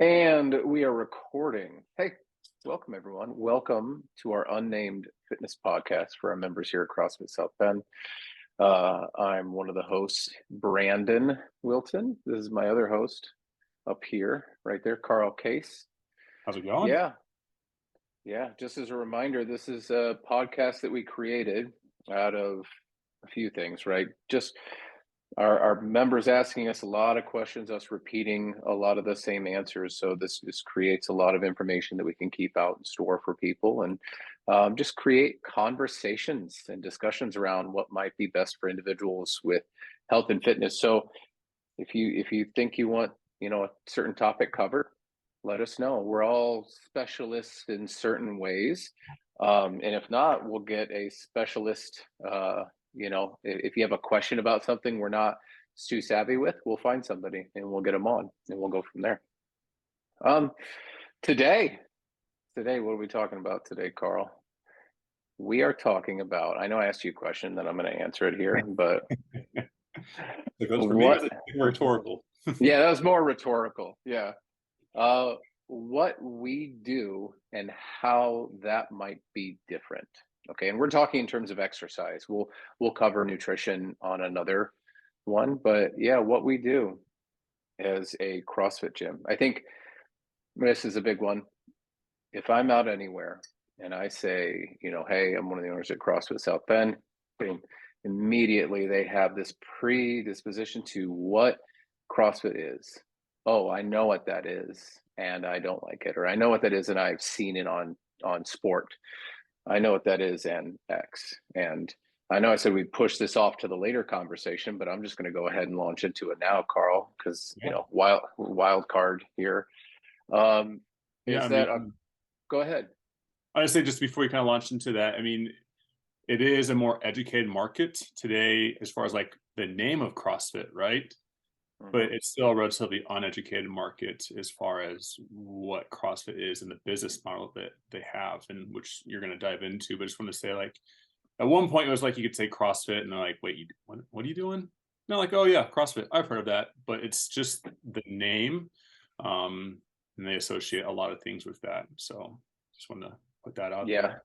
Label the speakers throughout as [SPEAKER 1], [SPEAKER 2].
[SPEAKER 1] And we are recording. Hey, welcome everyone. Welcome to our unnamed fitness podcast for our members here at CrossFit South Bend. I'm one of the hosts, Brandon Wilton. This is my other host up here, right there, Carl Case.
[SPEAKER 2] How's it going?
[SPEAKER 1] Yeah. Just as a reminder, this is a podcast that we created out of a few things, right? Just our members asking us a lot of questions, us repeating a lot of the same answers. So this creates a lot of information that we can keep out and store for people, and just create conversations and discussions around what might be best for individuals with health and fitness. So if you think you want a certain topic covered, let us know. We're all specialists in certain ways, and if not, we'll get a specialist. If you have a question about something we're not too savvy with, we'll find somebody and we'll get them on and we'll go from there. Um, today, what are we talking about today, Carl? We are talking about, I know I asked you a question, then I'm going to answer it here, but
[SPEAKER 2] It goes for me, or is it rhetorical?
[SPEAKER 1] Yeah, that was more rhetorical. Yeah. What we do and how that might be different. Okay, and we're talking in terms of exercise. We'll cover nutrition on another one, but yeah, what we do as a CrossFit gym. I think this is a big one. If I'm out anywhere and I say, hey, I'm one of the owners at CrossFit South Bend, boom, immediately they have this predisposition to what CrossFit is. Oh, I know what that is and I don't like it, or I know what that is and I've seen it on sport. I know what that is and X. And I know I said we'd push this off to the later conversation, but I'm just going to go ahead and launch into it now, Carl, because wild card here.
[SPEAKER 2] Yeah,
[SPEAKER 1] Is that go ahead.
[SPEAKER 2] I would say just before we kind of launch into that, it is a more educated market today as far as like the name of CrossFit, right? But it's still a relatively uneducated market as far as what CrossFit is and the business model that they have, and which you're going to dive into. But I just want to say, like, at one point it was like you could say CrossFit, and they're like, "Wait, what are you doing?" And they're like, "Oh yeah, CrossFit. I've heard of that." But it's just the name, and they associate a lot of things with that. So just want to put that out there.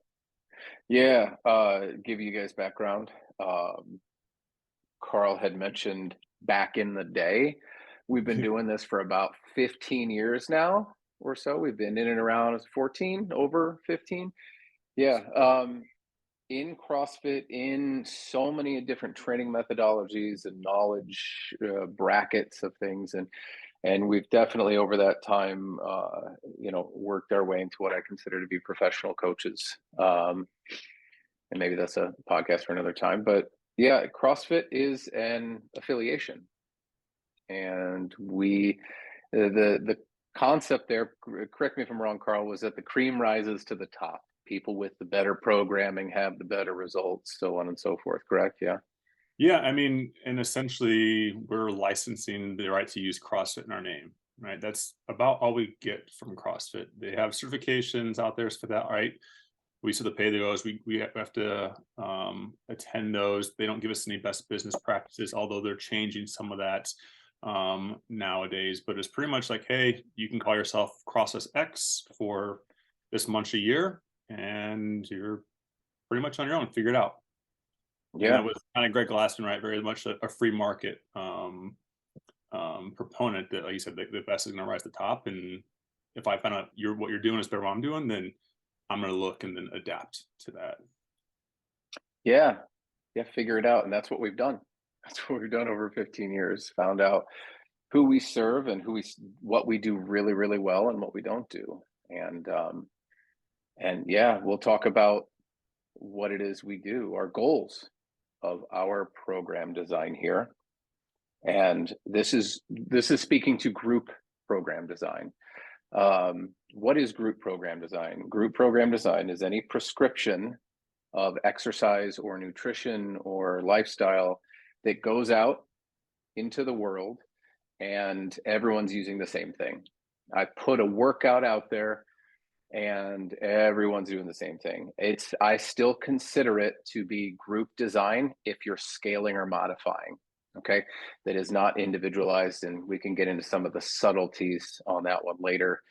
[SPEAKER 1] Yeah. Give you guys background. Carl had mentioned back in the day, we've been doing this for about 15 years now or so. We've been in and around 14, over 15. Yeah. In CrossFit, in so many different training methodologies and knowledge brackets of things, and we've definitely over that time, worked our way into what I consider to be professional coaches. And maybe that's a podcast for another time, but yeah, CrossFit is an affiliation, and the concept there, correct me if I'm wrong, Carl, was that the cream rises to the top. People with the better programming have the better results, so on and so forth. Correct? Yeah.
[SPEAKER 2] Yeah, and essentially we're licensing the right to use CrossFit in our name, right? That's about all we get from CrossFit. They have certifications out there for that, right? We still have to pay those. We have to attend those. They don't give us any best business practices, although they're changing some of that nowadays. But it's pretty much like, hey, you can call yourself CrossFit X for this much a year, and you're pretty much on your own. Figure it out. And that was kind of Greg Glassman, right? Very much a free market proponent that, like you said, the best is going to rise to the top. And if I find out what you're doing is better than what I'm doing, then I'm going to look and then adapt to that.
[SPEAKER 1] Yeah. Figure it out. And that's what we've done. That's what we've done over 15 years. Found out who we serve and what we do really, really well and what we don't do. And yeah, we'll talk about what it is we do, our goals of our program design here. And this is speaking to group program design. What is group program design? Group program design is any prescription of exercise or nutrition or lifestyle that goes out into the world and everyone's using the same thing. I put a workout out there and everyone's doing the same thing. I still consider it to be group design if you're scaling or modifying. Okay, that is not individualized, and we can get into some of the subtleties on that one later.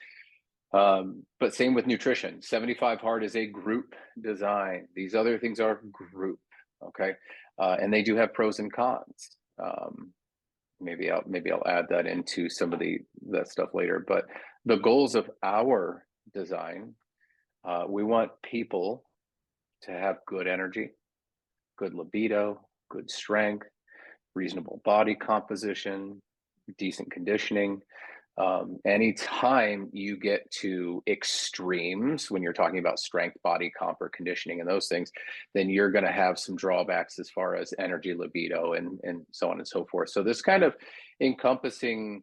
[SPEAKER 1] But same with nutrition. 75 Hard is a group design. These other things are group. Okay, and they do have pros and cons. Maybe I'll add that into some of that stuff later. But the goals of our design, we want people to have good energy, good libido, good strength, reasonable body composition, decent conditioning. Anytime you get to extremes when you're talking about strength, body comp, or conditioning and those things, then you're going to have some drawbacks as far as energy, libido, and so on and so forth. So this kind of encompassing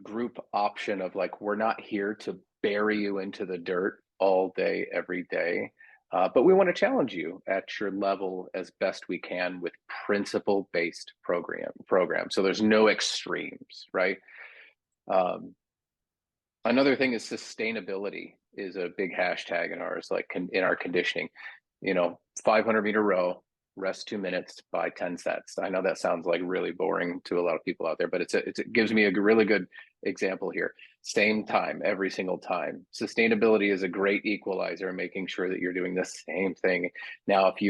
[SPEAKER 1] group option of like, we're not here to bury you into the dirt all day, every day. But we want to challenge you at your level as best we can with principle-based program. So there's no extremes, right? Another thing is sustainability is a big hashtag in ours, like in our conditioning. 500-meter row, rest 2 minutes by 10 sets. I know that sounds like really boring to a lot of people out there, but it gives me a really good example here. Same time every single time. Sustainability is a great equalizer, making sure that you're doing the same thing. Now, if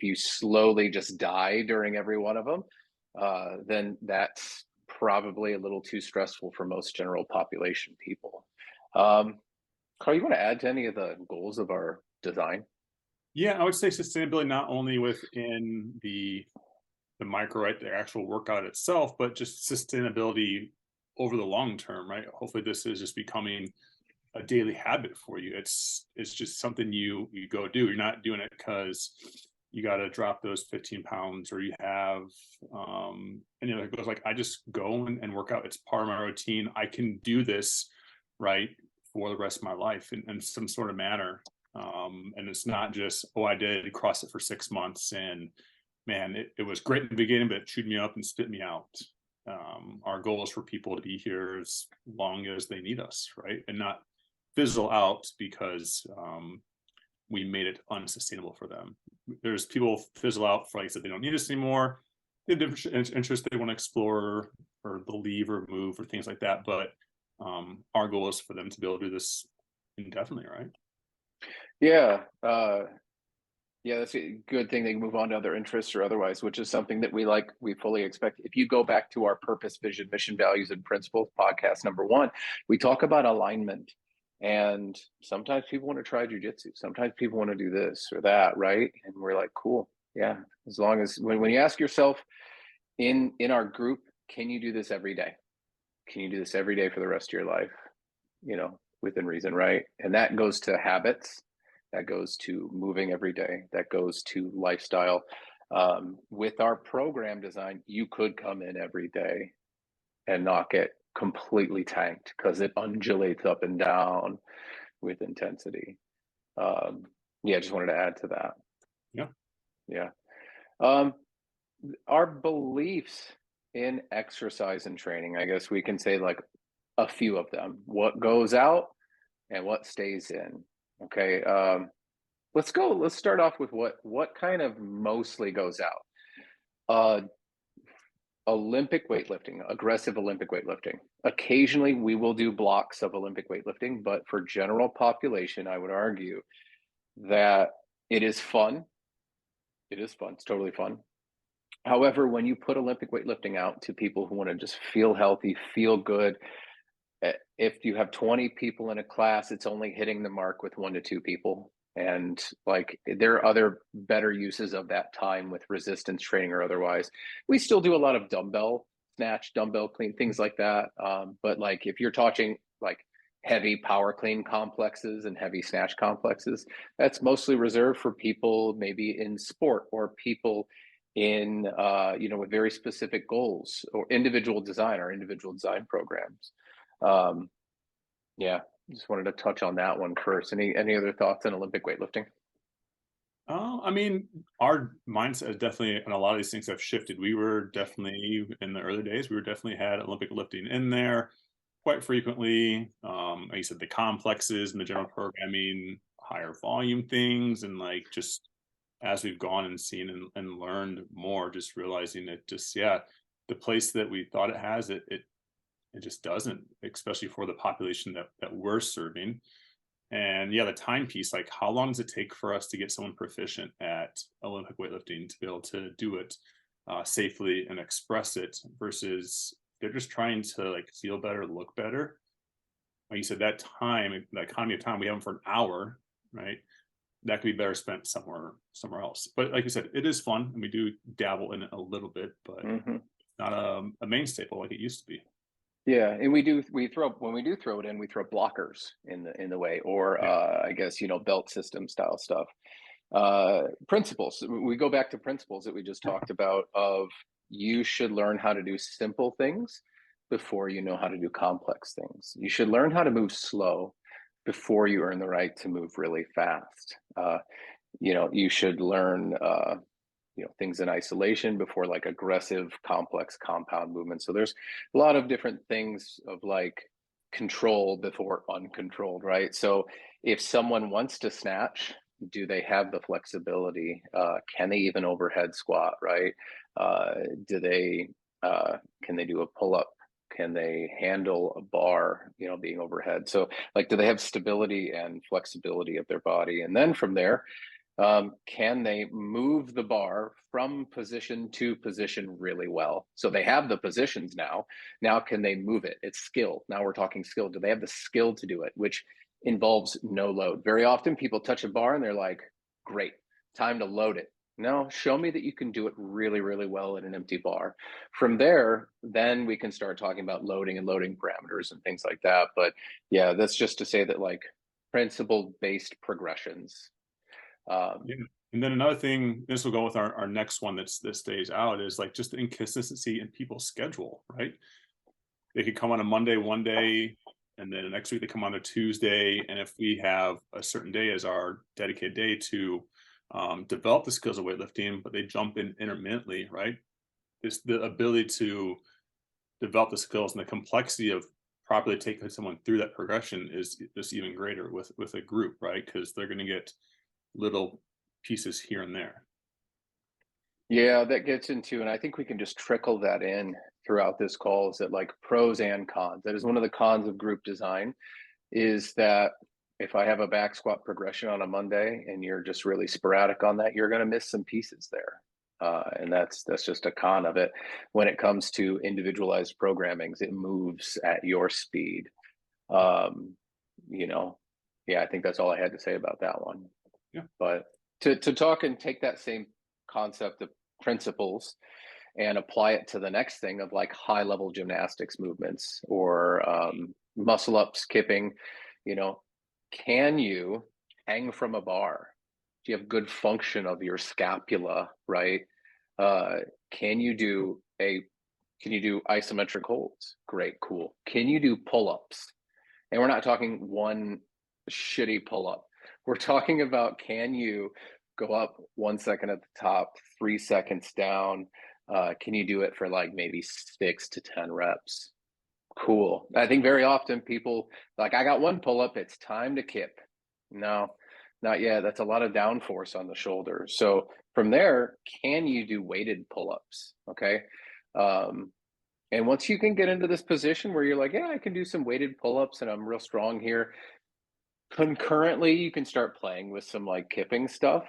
[SPEAKER 1] you slowly just die during every one of them, then that's probably a little too stressful for most general population people. Carl, you want to add to any of the goals of our design?
[SPEAKER 2] Yeah, I would say sustainability not only within the micro, right, the actual workout itself, but just sustainability over the long term, right? Hopefully this is just becoming a daily habit for you. It's just something you go do. You're not doing it because you got to drop those 15 pounds or you have it goes like, I just go and work out. It's part of my routine. I can do this, right, for the rest of my life in some sort of manner. And it's not just, oh, I did CrossFit for 6 months and man, it was great in the beginning, but it chewed me up and spit me out. Our goal is for people to be here as long as they need us, right? And not fizzle out because we made it unsustainable for them. There's people fizzle out for, like I said, they don't need us anymore. They have different interests they want to explore or believe or move or things like that. But our goal is for them to be able to do this indefinitely, right?
[SPEAKER 1] Yeah. Yeah, that's a good thing. They can move on to other interests or otherwise, which is something that we fully expect. If you go back to our purpose, vision, mission, values, and principles podcast #1, we talk about alignment. And sometimes people want to try jujitsu. Sometimes people want to do this or that, right? And we're like, cool. Yeah. As long as when you ask yourself in our group, can you do this every day? Can you do this every day for the rest of your life? Within reason, right? And that goes to habits. That goes to moving every day. That goes to lifestyle. With our program design, you could come in every day and not get completely tanked because it undulates up and down with intensity. Yeah, just wanted to add to that.
[SPEAKER 2] Yeah.
[SPEAKER 1] Yeah. Our beliefs in exercise and training, I guess we can say like a few of them. What goes out and what stays in. Okay. Let's start off with what kind of mostly goes out. Olympic weightlifting, aggressive Olympic weightlifting. Occasionally we will do blocks of Olympic weightlifting, but for general population, I would argue that it is fun. It is fun. It's totally fun. However, when you put Olympic weightlifting out to people who want to just feel healthy, feel good, if you have 20 people in a class, it's only hitting the mark with 1 to 2 people. And like there are other better uses of that time with resistance training or otherwise. We still do a lot of dumbbell snatch, dumbbell clean, things like that. But like if you're talking like heavy power clean complexes and heavy snatch complexes, that's mostly reserved for people maybe in sport or people in with very specific goals or individual design programs. Yeah, just wanted to touch on that one first. Any other thoughts on Olympic weightlifting?
[SPEAKER 2] I mean, our mindset is definitely, and a lot of these things have shifted. We were definitely in the early days, we were definitely had Olympic lifting in there quite frequently. Like you said, the complexes and the general programming, higher volume things, and like just as we've gone and seen and learned more, just realizing it just, yeah, the place that we thought it has, it just doesn't, especially for the population that we're serving. And yeah, the time piece, like how long does it take for us to get someone proficient at Olympic weightlifting to be able to do it safely and express it, versus they're just trying to like feel better, look better. Like you said, that time, the economy of time, we have them for an hour, right? That could be better spent somewhere else. But like you said, it is fun, and we do dabble in it a little bit, but
[SPEAKER 1] Hmm.
[SPEAKER 2] not a main staple like it used to be.
[SPEAKER 1] Yeah, and we throw when we do throw it in, we throw blockers in the way, or
[SPEAKER 2] Yeah.
[SPEAKER 1] I guess belt system style stuff. Principles. We go back to principles that we just talked about. Of you should learn how to do simple things before you know how to do complex things. You should learn how to move slow before you earn the right to move really fast. You should learn things in isolation before like aggressive complex compound movements. So there's a lot of different things of like control before uncontrolled, right? So if someone wants to snatch, do they have the flexibility? Can they even overhead squat, right? Do they can they do a pull-up? Can they handle a bar, being overhead? So like, do they have stability and flexibility of their body? And then from there, can they move the bar from position to position really well? So they have the positions now. Now, can they move it? It's skill. Now we're talking skill. Do they have the skill to do it, which involves no load? Very often people touch a bar and they're like, great, time to load it. No, show me that you can do it really, really well in an empty bar. From there, then we can start talking about loading and loading parameters and things like that. But yeah, that's just to say that like principle-based progressions.
[SPEAKER 2] Yeah. And then another thing, this will go with our next one that stays out, is like just the inconsistency in people's schedule, right? They could come on a Monday one day, and then the next week they come on a Tuesday. And if we have a certain day as our dedicated day to develop the skills of weightlifting, but they jump in intermittently, right? It's the ability to develop the skills and the complexity of properly taking someone through that progression is just even greater with a group, right? Because they're going to get little pieces here and there.
[SPEAKER 1] Yeah, that gets into, and I think we can just trickle that in throughout this call, is that like pros and cons. That is one of the cons of group design, is that if I have a back squat progression on a Monday and you're just really sporadic on that, you're going to miss some pieces there. And that's just a con of it. When it comes to individualized programmings, it moves at your speed. Um, you know, yeah, I think that's all I had to say about that one.
[SPEAKER 2] Yeah.
[SPEAKER 1] But to talk and take that same concept of principles and apply it to the next thing of like high level gymnastics movements, or muscle ups, skipping, you know, can you hang from a bar? Do you have good function of your scapula, right? Uh, can you do a can you do isometric holds? Great, cool. Can you do pull-ups? And we're not talking one shitty pull up. We're talking about, can you go up 1 second at the top, 3 seconds down? Can you do it for like maybe 6 to 10 reps? Cool. I think very often people like, I got one pull up, it's time to kip. No, not yet. That's a lot of downforce on the shoulder. So from there, can you do weighted pull ups? Okay. Um, and once you can get into this position where you're like, yeah, I can do some weighted pull-ups and I'm real strong here. Concurrently, you can start playing with some like kipping stuff.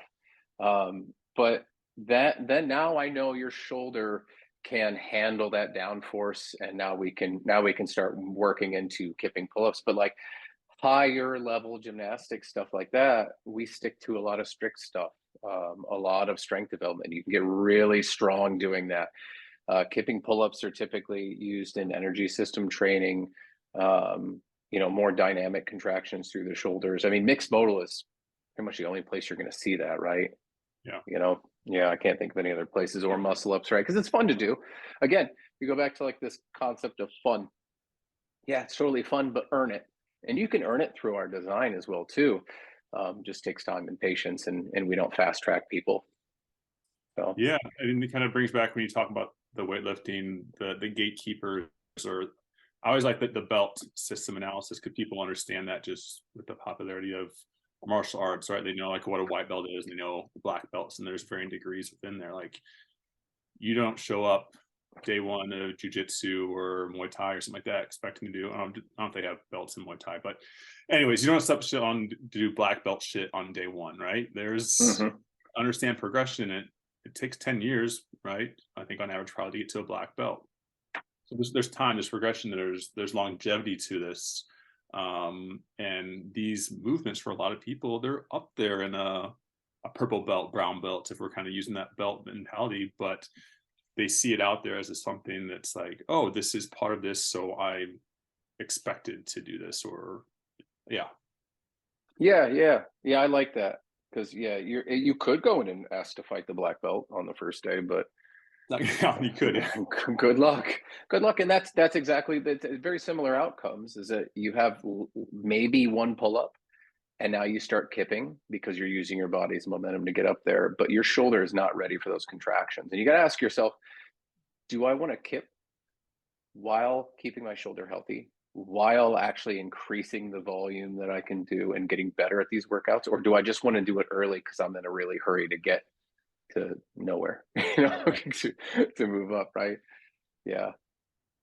[SPEAKER 1] But that then now I know your shoulder can handle that downforce, and now we can start working into kipping pull-ups. But like higher level gymnastics stuff like that, we stick to a lot of strict stuff, a lot of strength development. You can get really strong doing that. Kipping pull-ups are typically used in energy system training, more dynamic contractions through the shoulders. I mean, mixed modal is pretty much the only place you're going to see that, right?
[SPEAKER 2] Yeah.
[SPEAKER 1] Yeah, I can't think of any other places, or muscle ups, right? Because it's fun to do. Again, you go back to like this concept of fun. Yeah, it's totally fun, but earn it. And you can earn it through our design as well, too. Just takes time and patience, and we don't fast track people. So,
[SPEAKER 2] Yeah. And it kind of brings back when you talk about the weightlifting, the gatekeepers, or I always like the belt system analysis, because people understand that just with the popularity of martial arts, right? They know like what a white belt is, and they know black belts, and there's varying degrees within there. Like you don't show up day one of jujitsu or Muay Thai or something like that expecting to do. I don't know if they have belts in Muay Thai, but anyways, you don't step shit on to do black belt shit on day one, right? There's
[SPEAKER 1] Hmm.
[SPEAKER 2] understand progression. It takes 10 years, right? I think on average probably to get to a black belt. So there's time, there's progression, there's longevity to this. And these movements for a lot of people, they're up there in a purple belt, brown belt, if we're kind of using that belt mentality, but they see it out there as something that's like, oh, this is part of this, so I'm expected to do this, or yeah.
[SPEAKER 1] Yeah. I like that because you could go in and ask to fight the black belt on the first day, but
[SPEAKER 2] Like, yeah, you could, yeah.
[SPEAKER 1] good luck. Good luck, and that's exactly the very similar outcomes. Is that you have maybe one pull up, and now you start kipping because you're using your body's momentum to get up there, but your shoulder is not ready for those contractions, and you got to ask yourself, do I want to kip while keeping my shoulder healthy, while actually increasing the volume that I can do and getting better at these workouts? Or do I just want to do it early because I'm in a really hurry to get to nowhere,
[SPEAKER 2] Right.
[SPEAKER 1] to move up, right? Yeah.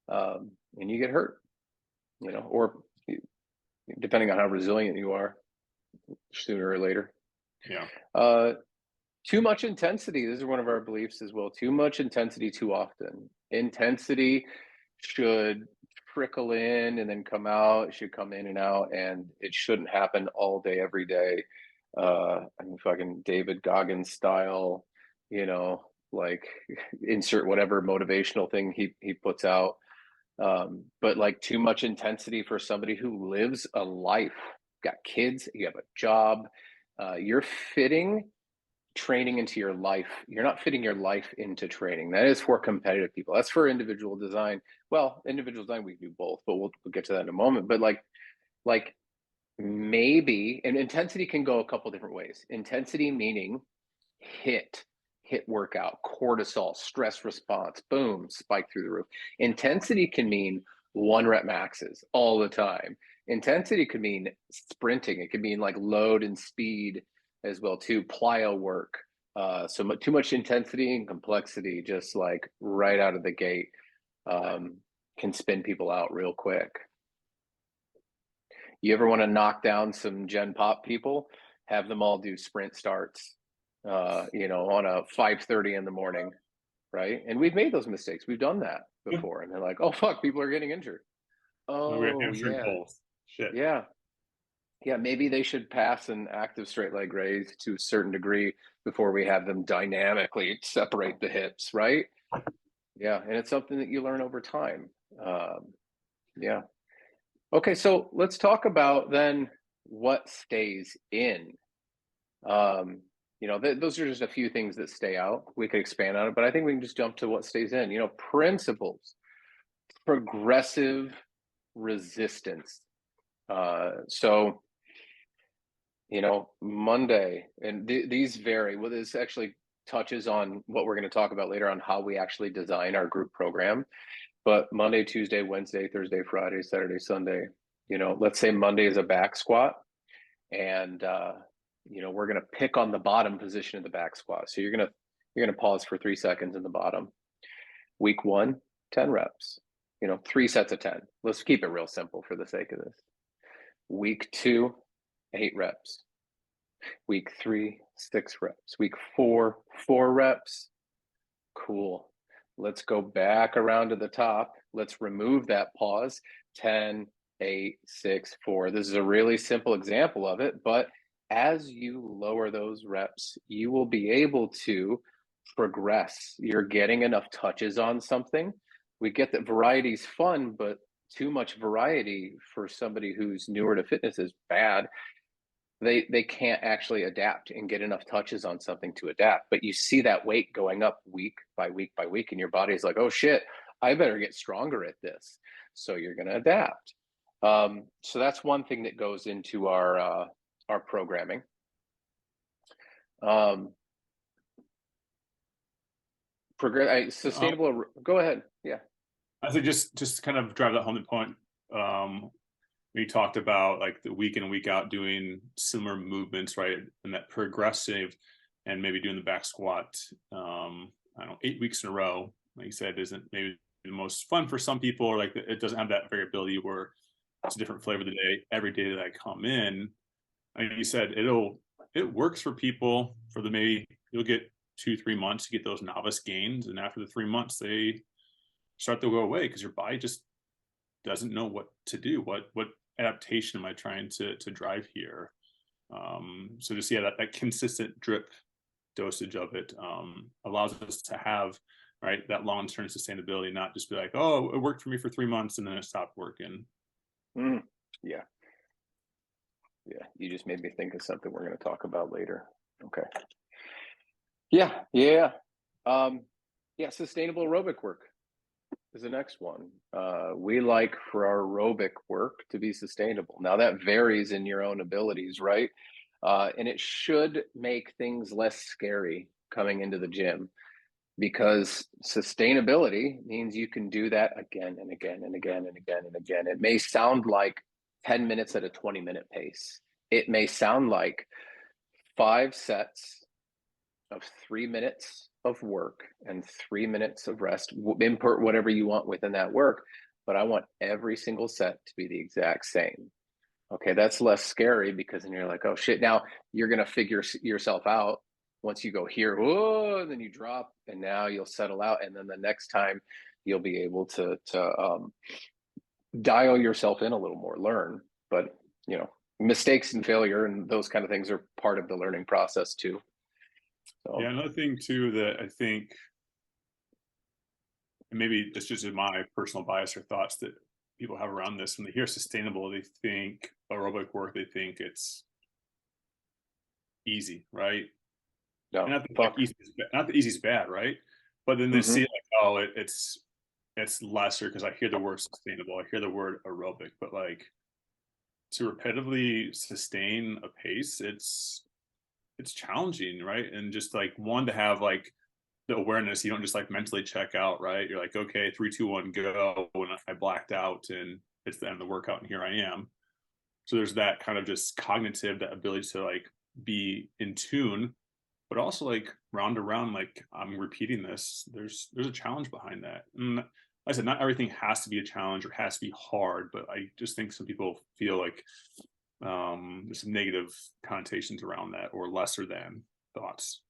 [SPEAKER 1] And you get hurt, or depending on how resilient you are, sooner or later.
[SPEAKER 2] Yeah.
[SPEAKER 1] Uh, Too much intensity. This is one of our beliefs as well. Too much intensity too often. Intensity should trickle in and then come out. It should come in and out, and it shouldn't happen all day, every day. I mean, fucking David Goggins style, like insert whatever motivational thing he puts out. But like too much intensity for somebody who lives a life, got kids, you have a job, you're fitting training into your life. You're not fitting your life into training. That is for competitive people. That's for individual design. Well, individual design, we do both, but we'll get to that in a moment. But like maybe, and intensity can go a couple different ways. Intensity meaning hit, hit workout, cortisol, stress response, boom, spike through the roof. Intensity can mean 1 rep maxes all the time. Intensity could mean sprinting. It could mean like load and speed as well too. Plyo work. So too much intensity and complexity, just like right out of the gate, can spin people out real quick. You ever want to knock down some Gen Pop people? Have them all do sprint starts, on a 5:30 in the morning, right? And we've made those mistakes. We've done that
[SPEAKER 2] Yeah.
[SPEAKER 1] before, and they're like, "Oh fuck, people are getting injured."
[SPEAKER 2] No, we got
[SPEAKER 1] Oh
[SPEAKER 2] hamstring
[SPEAKER 1] yeah,
[SPEAKER 2] pulls. Shit.
[SPEAKER 1] yeah, yeah. Maybe they should pass an active straight leg raise to a certain degree before we have them dynamically separate the hips, right? Yeah, and it's something that you learn over time. Yeah. Okay, so let's talk about then what stays in. Um, those are just a few things that stay out. We could expand on it, but I think we can just jump to what stays in. Principles, progressive resistance. So, Monday, and these vary. Well, this actually touches on what we're going to talk about later on how we actually design our group program. But Monday, Tuesday, Wednesday, Thursday, Friday, Saturday, Sunday, let's say Monday is a back squat, and we're going to pick on the bottom position of the back squat. So you're going to pause for 3 seconds in the bottom. Week 1, 10 reps, 3 sets of 10. Let's keep it real simple for the sake of this. Week 2, 8 reps. Week 3, 6 reps. Week 4, 4 reps. Cool. Let's go back around to the top. Let's remove that pause. 10, 8, 6, 4. This is a really simple example of it, but as you lower those reps, you will be able to progress. You're getting enough touches on something. We get that variety is fun, but too much variety for somebody who's newer to fitness is bad. They can't actually adapt and get enough touches on something to adapt. But you see that weight going up week by week by week, and your body's like, oh shit, I better get stronger at this. So you're going to adapt. So that's one thing that goes into our programming. Sustainable. Go ahead. Yeah.
[SPEAKER 2] I think just to kind of drive that home point, we talked about like the week in and week out doing similar movements, right? And that progressive, and maybe doing the back squat, I don't know, 8 weeks in a row, like you said, isn't maybe the most fun for some people, or like it doesn't have that variability where it's a different flavor of the day every day that I come in. Like you said, it works for people for the maybe you'll get 2-3 months to get those novice gains, and after the 3 months they start to go away because your body just doesn't know what to do. What adaptation am I trying to drive here? So just yeah, that consistent drip dosage of it allows us to have right that long-term sustainability, not just be like, oh, it worked for me for 3 months and then it stopped working.
[SPEAKER 1] Yeah, yeah. You just made me think of something we're going to talk about later. Okay. Yeah. Yeah. Sustainable aerobic work is the next one. We like for our aerobic work to be sustainable. Now that varies in your own abilities, right? And it should make things less scary coming into the gym, because sustainability means you can do that again and again and again and again and again. It may sound like 10 minutes at a 20-minute pace. It may sound like 5 sets of 3 minutes of work and 3 minutes of rest. Import whatever you want within that work, but I want every single set to be the exact same. Okay, that's less scary, because then you're like, oh shit, now you're gonna figure yourself out once you go here, whoa, and then you drop, and now you'll settle out, and then the next time you'll be able to dial yourself in a little more, learn. But mistakes and failure and those kind of things are part of the learning process too. So
[SPEAKER 2] Yeah, another thing too that I think, and maybe it's just my personal bias or thoughts that people have around this, when they hear sustainable, they think aerobic work, they think it's easy, right?
[SPEAKER 1] no,
[SPEAKER 2] And not that like
[SPEAKER 1] fuck.
[SPEAKER 2] easy is not that easy is bad, right? But then they see
[SPEAKER 1] Mm-hmm.
[SPEAKER 2] like, oh, it's lesser because I hear the word sustainable, I hear the word aerobic, but like to repetitively sustain a pace, it's challenging, right? And just like one to have like the awareness, you don't just like mentally check out, right? You're like, okay, 3, 2, 1, go. And I blacked out and it's the end of the workout and here I am. So there's that kind of just cognitive, that ability to like be in tune, but also like round to round, like I'm repeating this. There's a challenge behind that. And like I said, not everything has to be a challenge or has to be hard, but I just think some people feel like there's some negative connotations around that or lesser than thoughts.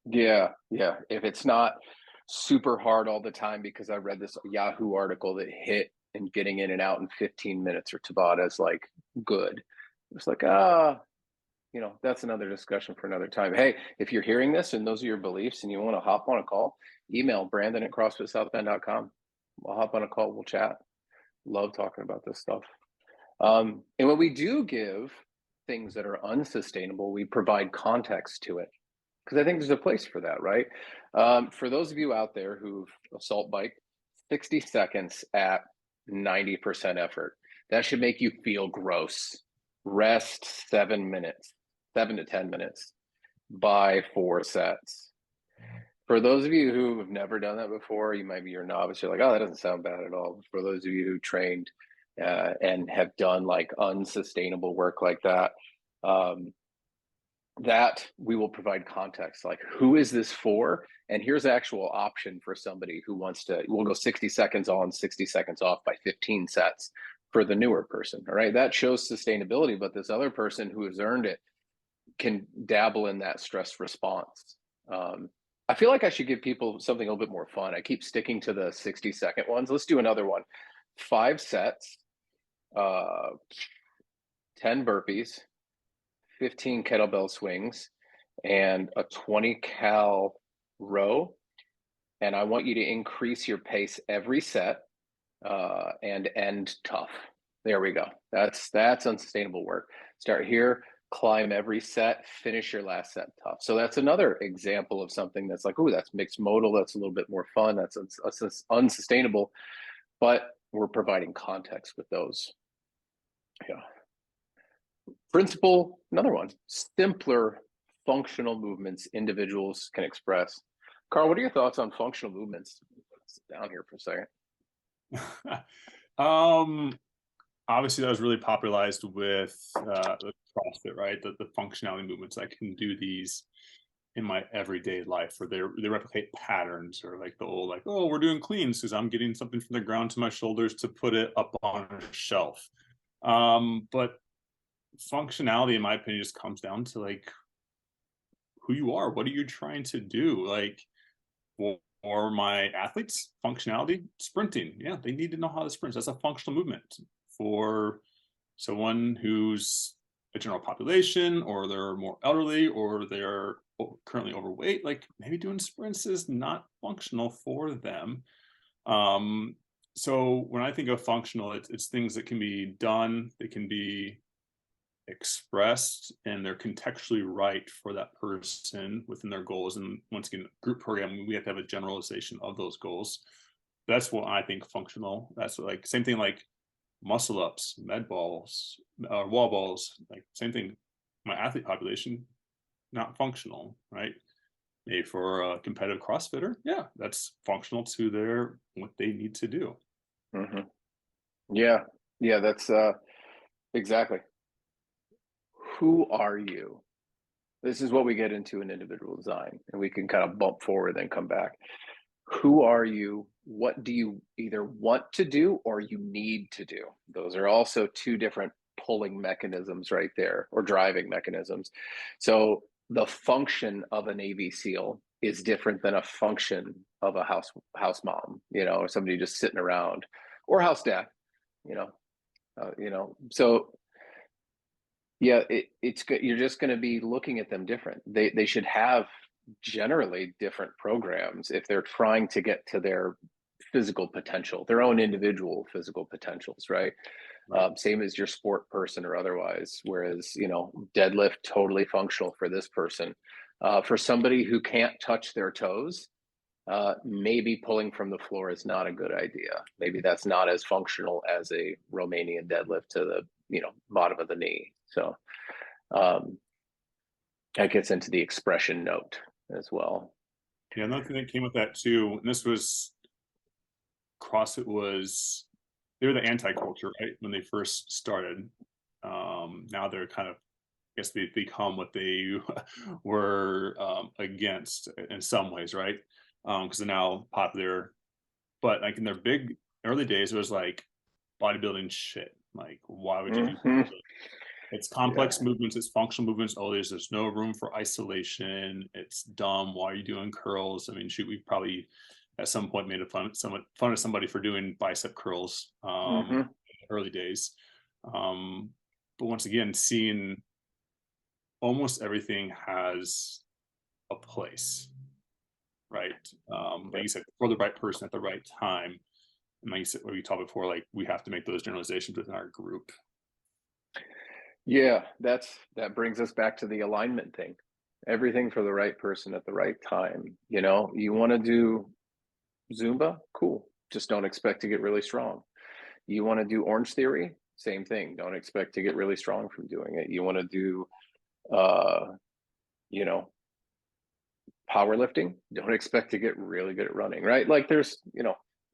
[SPEAKER 1] Yeah. If it's not super hard all the time, because I read this Yahoo article that hit and getting in and out in 15 minutes or Tabata is like good. It's like, that's another discussion for another time. Hey, if you're hearing this and those are your beliefs and you want to hop on a call, email Brandon at CrossFitSouthBend.com. We'll hop on a call, we'll chat. Love talking about this stuff. And when we do give things that are unsustainable, we provide context to it, because I think there's a place for that, right? For those of you out there who've assault bike, 60 seconds at 90% effort, that should make you feel gross. Rest 7 minutes, 7 to 10 minutes by 4 sets. For those of you who have never done that before, you're a novice. You're like, oh, that doesn't sound bad at all. For those of you who trained and have done like unsustainable work like that, that we will provide context, like who is this for, and here's actual option for somebody who wants to. We'll go 60 seconds on, 60 seconds off by 15 sets for the newer person. All right, that shows sustainability, but this other person who has earned it can dabble in that stress response. I feel like I should give people something a little bit more fun. I keep sticking to the 60-second ones. Let's do another one. 5 sets, 10 burpees, 15 kettlebell swings, and a 20 cal row. And I want you to increase your pace every set and end tough. There we go. That's unsustainable work. Start here, climb every set, finish your last set tough. So that's another example of something that's like, oh, that's mixed modal. That's a little bit more fun. That's unsustainable, but we're providing context with those. Yeah. Principle, another one, simpler functional movements individuals can express. Carl, what are your thoughts on functional movements? Sit down here for a second.
[SPEAKER 2] obviously that was really popularized with the CrossFit, right? The functionality movements. I can do these in my everyday life, or they replicate patterns, or like the old like, oh, we're doing cleans because I'm getting something from the ground to my shoulders to put it up on a shelf. But functionality, in my opinion, just comes down to like who you are. What are you trying to do? Like for my athletes, functionality, sprinting. Yeah, they need to know how to sprint. That's a functional movement. For someone who's a general population, or they're more elderly, or they're currently overweight, like maybe doing sprints is not functional for them. Um, so when I think of functional, it's things that can be done, they can be expressed, and they're contextually right for that person within their goals. And once again, group programming, we have to have a generalization of those goals. That's what I think functional. That's what, like, same thing like muscle ups, med balls, wall balls, like same thing. My athlete population, not functional, right? Maybe for a competitive CrossFitter, yeah, that's functional to their what they need to do.
[SPEAKER 1] Hmm. Yeah, yeah, that's exactly. Who are you? This is what we get into in individual design, and we can kind of bump forward and come back. Who are you? What do you either want to do or you need to do? Those are also two different pulling mechanisms right there, or driving mechanisms. So the function of a Navy SEAL is different than a function of a house mom, or somebody just sitting around, or house dad, you know, So yeah, it's good. You're just going to be looking at them different. They should have generally different programs if they're trying to get to their physical potential, their own individual physical potentials, right?
[SPEAKER 2] Right.
[SPEAKER 1] Same as your sport person or otherwise. Whereas, deadlift totally functional for this person. For somebody who can't touch their toes, maybe pulling from the floor is not a good idea. Maybe that's not as functional as a Romanian deadlift to the bottom of the knee. So um, that gets into the expression note as well.
[SPEAKER 2] Yeah, another thing that came with that too, and this was CrossFit was, they were the anti-culture, right? When they first started. Now they're kind of, I guess they've become what they were against in some ways, right? Because they're now popular. But like in their big early days, it was like bodybuilding shit. Like, why would you do
[SPEAKER 1] Mm-hmm.
[SPEAKER 2] bodybuilding? It's
[SPEAKER 1] Yeah.
[SPEAKER 2] complex movements, it's functional movements. Oh, there's no room for isolation. It's dumb. Why are you doing curls? I mean, shoot, we probably at some point made a fun of somebody for doing bicep curls
[SPEAKER 1] Mm-hmm.
[SPEAKER 2] in the early days. Um, but once again, seeing almost everything has a place, right? Like
[SPEAKER 1] Yeah.
[SPEAKER 2] you said, for the right person at the right time. And like you said, what we talked before, like we have to make those generalizations within our group.
[SPEAKER 1] Yeah, that brings us back to the alignment thing. Everything for the right person at the right time. You want to do Zumba? Cool. Just don't expect to get really strong. You want to do Orange Theory? Same thing. Don't expect to get really strong from doing it. You want to do, you know, powerlifting? Don't expect to get really good at running, right? Like there's,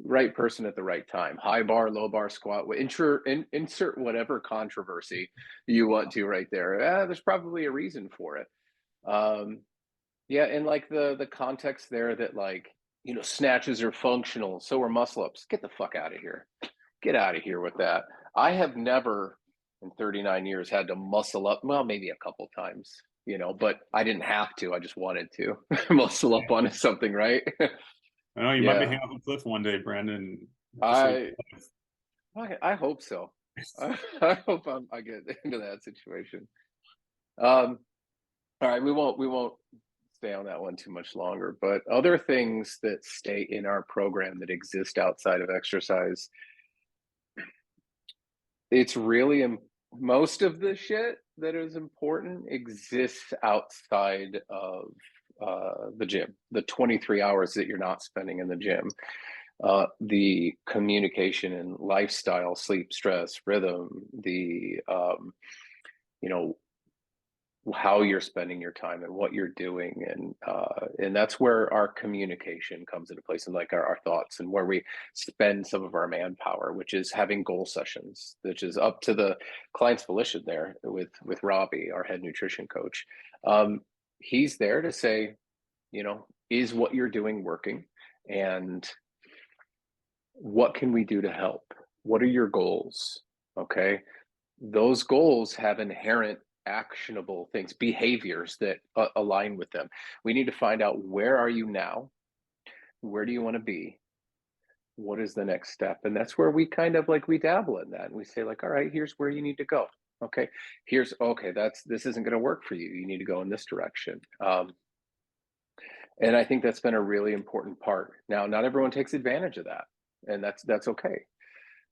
[SPEAKER 1] right person at the right time. High bar, low bar, squat. Insert whatever controversy you want to right there. There's probably a reason for it. Um, yeah, and like the context there that like snatches are functional, so are muscle ups. Get the fuck out of here. Get out of here with that. I have never in 39 years had to muscle up. Well, maybe a couple times, but I didn't have to. I just wanted to muscle up on something, right?
[SPEAKER 2] I know you might be
[SPEAKER 1] Yeah,
[SPEAKER 2] hanging off a cliff one day, Brandon. Just so you
[SPEAKER 1] I I hope so. I hope I get into that situation. Um, all right, we won't stay on that one too much longer. But other things that stay in our program that exist outside of exercise, it's really most of the shit that is important exists outside of the gym. The 23 hours that you're not spending in the gym, the communication and lifestyle, sleep, stress, rhythm, the you know how you're spending your time and what you're doing, and that's where our communication comes into place, and like our thoughts, and where we spend some of our manpower, which is having goal sessions, which is up to the client's volition there with Robbie, our head nutrition coach. He's there to say, is what you're doing working, and what can we do to help? What are your goals? Okay, those goals have inherent actionable things, behaviors that align with them. We need to find out, where are you now? Where do you want to be? What is the next step? And that's where we kind of like, we dabble in that, and we say like, all right, here's where you need to go. Okay, this isn't going to work for you. You need to go in this direction. And I think that's been a really important part. Now, not everyone takes advantage of that, and that's okay.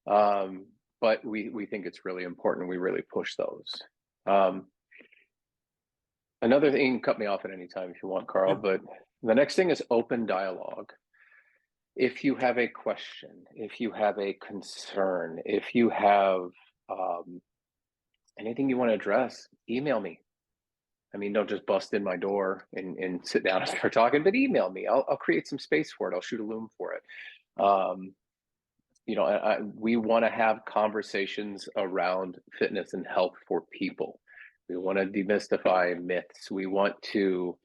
[SPEAKER 1] But we think it's really important. We really push those. Another thing, you can cut me off at any time if you want, Carl,
[SPEAKER 2] Yeah.
[SPEAKER 1] but the next thing is open dialogue. If you have a question, if you have a concern, if you have anything you want to address, email me. I mean, don't just bust in my door and sit down and start talking, but email me. I'll create some space for it. I'll shoot a loom for it. We want to have conversations around fitness and health for people. We want to demystify myths. We want to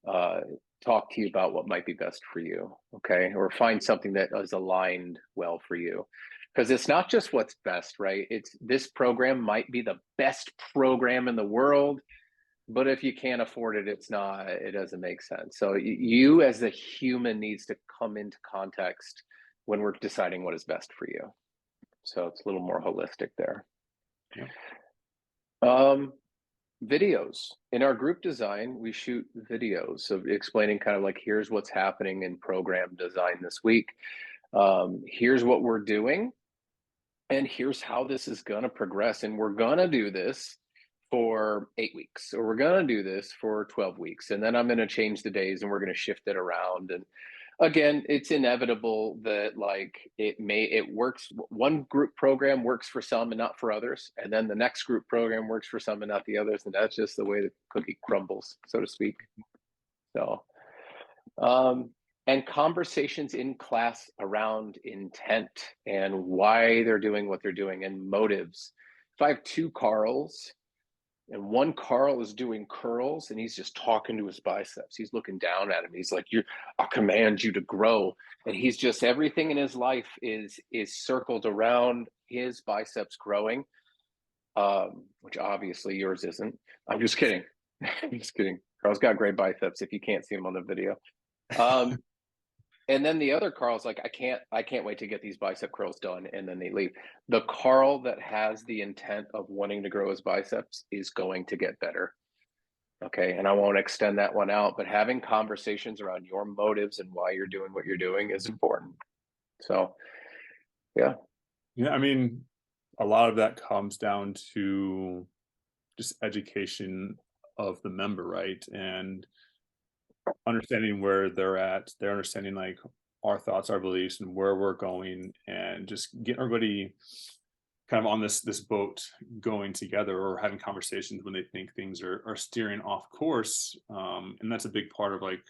[SPEAKER 1] talk to you about what might be best for you, okay? Or find something that is aligned well for you. Because it's not just what's best, right? This program might be the best program in the world, but if you can't afford it, it doesn't make sense. So you as a human needs to come into context when we're deciding what is best for you. So it's a little more holistic there.
[SPEAKER 2] Yeah.
[SPEAKER 1] Videos. In our group design, we shoot videos of explaining kind of like, here's what's happening in program design this week. Here's what we're doing, and here's how this is going to progress. And we're going to do this for 8 weeks, or we're going to do this for 12 weeks. And then I'm going to change the days, and we're going to shift it around. And again, it's inevitable that like it works. One group program works for some and not for others, and then the next group program works for some and not the others, and that's just the way the cookie crumbles, so to speak. So and conversations in class around intent and why they're doing what they're doing, and motives. If I have two Carls, and one Carl is doing curls and he's just talking to his biceps, he's looking down at him, he's like, I command you to grow. And he's just, everything in his life is circled around his biceps growing, which obviously yours isn't. I'm just kidding. I'm just kidding. Carl's got great biceps if you can't see him on the video. And then the other Carl's like, I can't wait to get these bicep curls done, and then they leave. The Carl that has the intent of wanting to grow his biceps is going to get better. Okay, and I won't extend that one out, but having conversations around your motives and why you're doing what you're doing is important. So, yeah.
[SPEAKER 2] Yeah, I mean, a lot of that comes down to just education of the member, right? And understanding where they're at, they're understanding like our thoughts, our beliefs, and where we're going, and just getting everybody kind of on this boat going together, or having conversations when they think things are steering off course. And that's a big part of like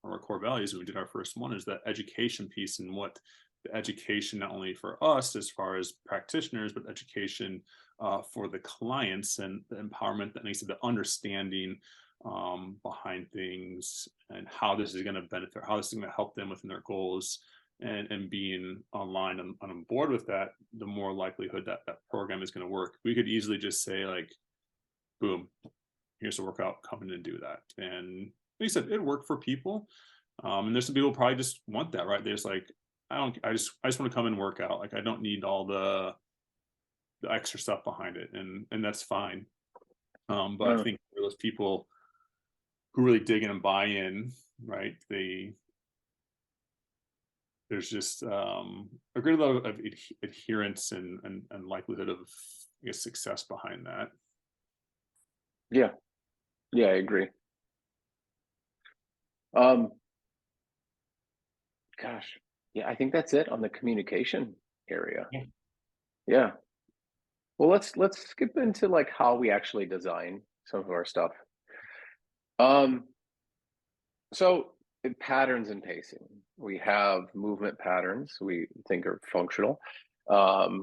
[SPEAKER 2] our core values when we did our first one, is that education piece, and what the education, not only for us as far as practitioners, but education for the clients, and the empowerment that needs to be, the understanding behind things, and how this is going to benefit, how this is going to help them within their goals, and being online and on board with that, the more likelihood that that program is going to work. We could easily just say like, boom, here's a workout, come in and do that. And like you said, it worked for people. And there's some people who probably just want that, right? They're just like, I just want to come and work out. Like, I don't need all the extra stuff behind it. And that's fine. But I think for those people who really dig in and buy in, right? There's just a great level of adherence and likelihood of, I guess, success behind that.
[SPEAKER 1] Yeah, I agree. Gosh, yeah, I think that's it on the communication area. Yeah. Well, let's skip into like how we actually design some of our stuff. Um, so patterns and pacing. We have movement patterns we think are functional.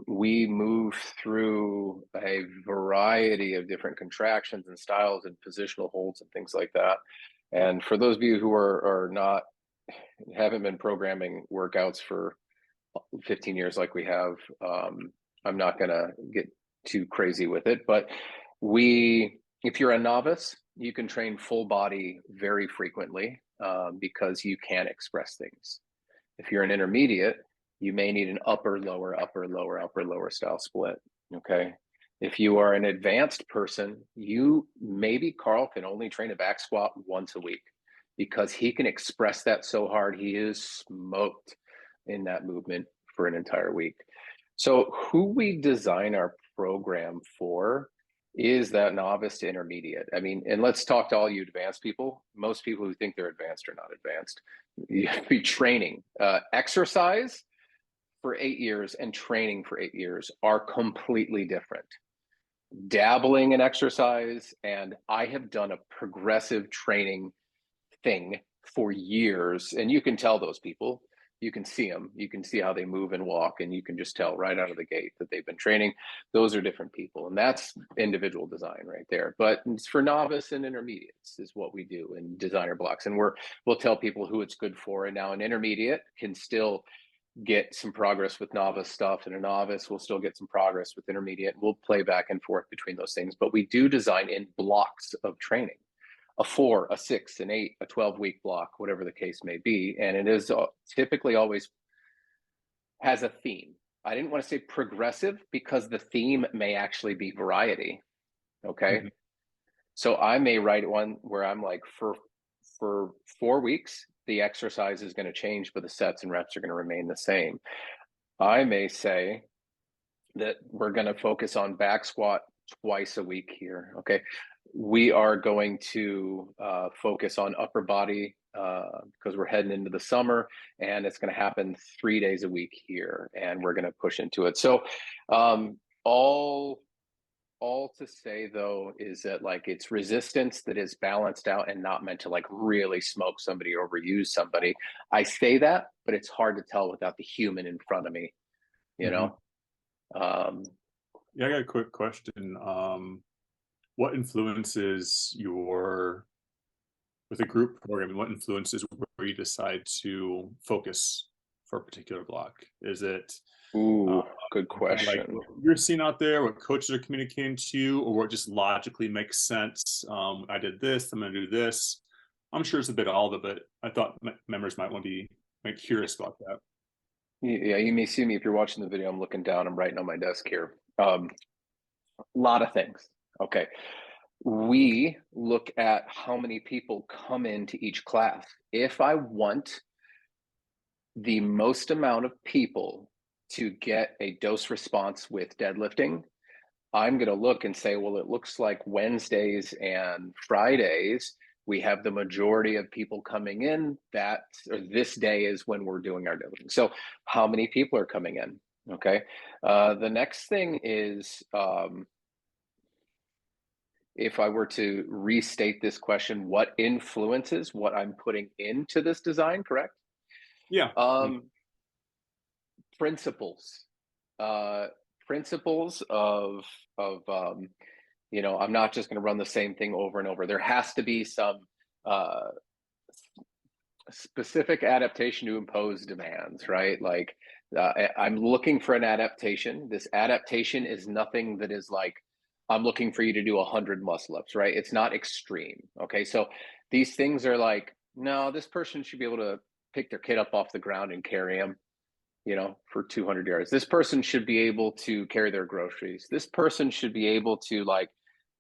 [SPEAKER 1] We move through a variety of different contractions and styles and positional holds and things like that. And for those of you who are not haven't been programming workouts for 15 years like we have, I'm not going to get too crazy with it, but if you're a novice, you can train full body very frequently because you can express things. If you're an intermediate, you may need an upper, lower, upper, lower, upper, lower style split. Okay. If you are an advanced person, Carl can only train a back squat once a week because he can express that so hard. He is smoked in that movement for an entire week. So who we design our program for is that novice to intermediate. I mean, and let's talk to all you advanced people. Most people who think they're advanced are not advanced. You have to be training. Exercise for 8 years and training for 8 years are completely different. Dabbling in exercise, and I have done a progressive training thing for years, and you can tell those people. You can see them. You can see how they move and walk, and you can just tell right out of the gate that they've been training. Those are different people, and that's individual design right there. But it's for novice and intermediates is what we do in designer blocks, and we'll tell people who it's good for. And now an intermediate can still get some progress with novice stuff, and a novice will still get some progress with intermediate. We'll play back and forth between those things, but we do design in blocks of training. A 4, a 6, an 8, a 12-week block, whatever the case may be. And it is typically always has a theme. I didn't want to say progressive because the theme may actually be variety. Okay. Mm-hmm. So I may write one where I'm like, for 4 weeks, the exercise is going to change, but the sets and reps are going to remain the same. I may say that we're going to focus on back squat twice a week here. Okay. We are going to focus on upper body because we're heading into the summer, and it's going to happen 3 days a week here, and we're going to push into it. So all to say though is that like it's resistance that is balanced out and not meant to like really smoke somebody or overuse somebody. I say that, but it's hard to tell without the human in front of me, you know?
[SPEAKER 2] Yeah, I got a quick question. What influences with a group program, what influences where you decide to focus for a particular block? Is it
[SPEAKER 1] good question.
[SPEAKER 2] Like what you're seeing out there, what coaches are communicating to you, or what just logically makes sense? I did this, I'm going to do this. I'm sure it's a bit of all of it, but I thought members might want to be curious about that.
[SPEAKER 1] Yeah, you may see me if you're watching the video. I'm looking down, I'm writing on my desk here. A lot of things. Okay. We look at how many people come into each class. If I want the most amount of people to get a dose response with deadlifting, I'm going to look and say, well, it looks like Wednesdays and Fridays, we have the majority of people coming in this day is when we're doing our deadlifting. So how many people are coming in? Okay. The next thing is, if I were to restate this question, what influences what I'm putting into this design, correct?
[SPEAKER 2] Yeah.
[SPEAKER 1] Principles of I'm not just going to run the same thing over and over. There has to be some specific adaptation to impose demands, right? Like I'm looking for an adaptation. This adaptation is nothing that is like, I'm looking for you to do 100 muscle ups, right? It's not extreme. Okay. So these things are like, no, this person should be able to pick their kid up off the ground and carry them, for 200 yards. This person should be able to carry their groceries. This person should be able to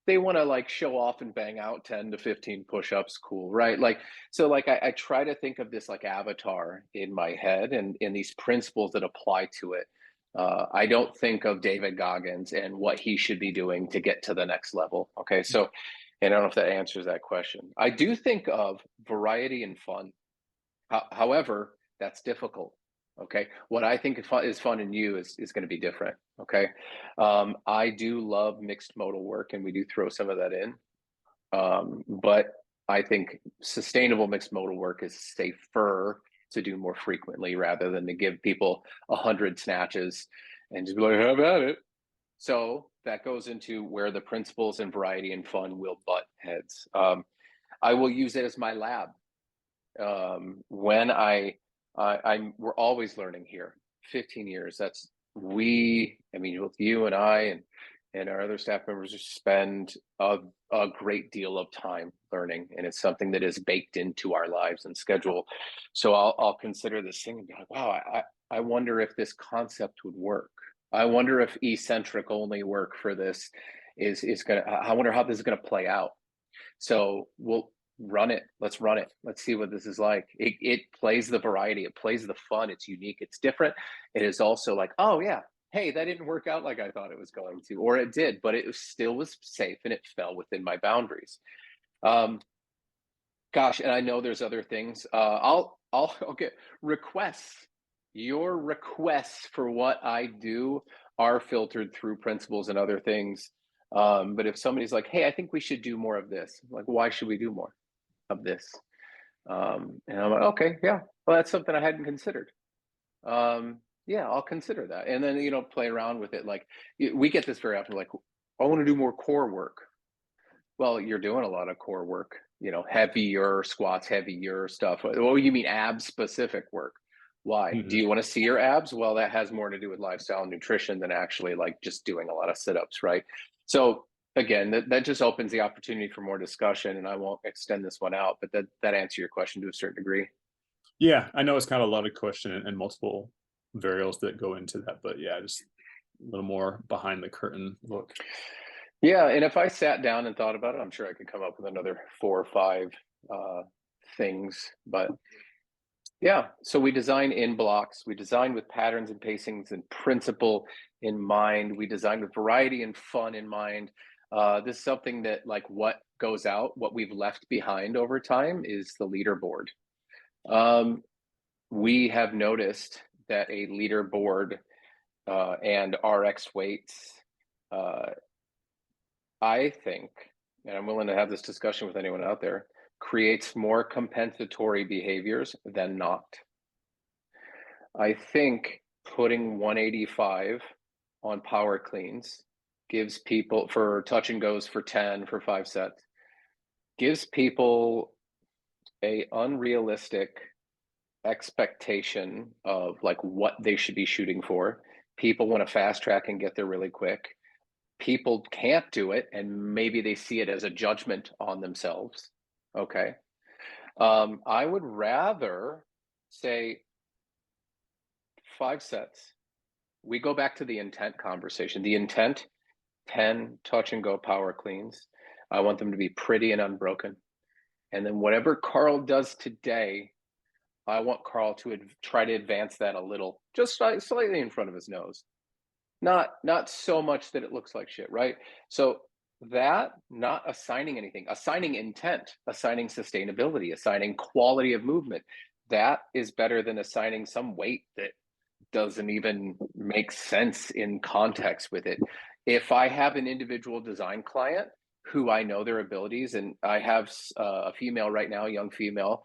[SPEAKER 1] they want to show off and bang out 10 to 15 push-ups. Cool. Right. I try to think of this like avatar in my head and in these principles that apply to it. I don't think of David Goggins and what he should be doing to get to the next level. Okay. So, and I don't know if that answers that question. I do think of variety and fun. However, that's difficult. Okay. What I think is fun in you is going to be different. Okay. I do love mixed modal work, and we do throw some of that in. But I think sustainable mixed modal work is safer to do more frequently rather than to give people 100 snatches and just be like, have at it. So that goes into where the principles and variety and fun will butt heads. I will use it as my lab. When we're always learning here. 15 years. I mean, with you and I and our other staff members spend a great deal of time learning, and it's something that is baked into our lives and schedule. So I'll consider this thing and be like, wow, I wonder if this concept would work. I wonder if eccentric only work for this is gonna. I wonder how this is gonna play out. So we'll run it. Let's run it. Let's see what this is like. It plays the variety. It plays the fun. It's unique. It's different. It is also like, oh yeah, hey, that didn't work out like I thought it was going to, or it did, but it still was safe and it fell within my boundaries. Gosh, and I know there's other things. I'll get requests. Your requests for what I do are filtered through principles and other things. But if somebody's like, hey, I think we should do more of this, like, why should we do more of this? And I'm like, okay, yeah, well, that's something I hadn't considered. Yeah, I'll consider that. And then, play around with it. Like, we get this very often, like, I want to do more core work. Well, you're doing a lot of core work, heavier squats, heavier stuff. Oh, you mean abs specific work? Why? Do you want to see your abs? Well, that has more to do with lifestyle and nutrition than actually like just doing a lot of sit-ups, right? So again, that just opens the opportunity for more discussion, and I won't extend this one out, but that answers your question to a certain degree.
[SPEAKER 2] Yeah, I know it's kind of a lot of question and multiple variables that go into that, but yeah, just a little more behind the curtain look.
[SPEAKER 1] Yeah, and if I sat down and thought about it, I'm sure I could come up with another 4 or 5 things. But yeah, so we design in blocks. We design with patterns and pacings and principle in mind. We design with variety and fun in mind. This is something that, like, what goes out, what we've left behind over time is the leaderboard. We have noticed that a leaderboard and RX weights, I think, and I'm willing to have this discussion with anyone out there, creates more compensatory behaviors than not. I think putting 185 on power cleans gives people, for touch and goes for 10 for 5 sets, gives people a unrealistic expectation of like what they should be shooting for. People want to fast track and get there really quick. People can't do it, and maybe they see it as a judgment on themselves. Okay. I would rather say 5 sets. We go back to the intent conversation. The intent, 10 touch and go power cleans. I want them to be pretty and unbroken. And then whatever Carl does today, I want Carl to try to advance that a little, just slightly in front of his nose. Not so much that it looks like shit, right? So that, not assigning anything, assigning intent, assigning sustainability, assigning quality of movement, that is better than assigning some weight that doesn't even make sense in context with it. If I have an individual design client who I know their abilities, and I have a female right now, a young female,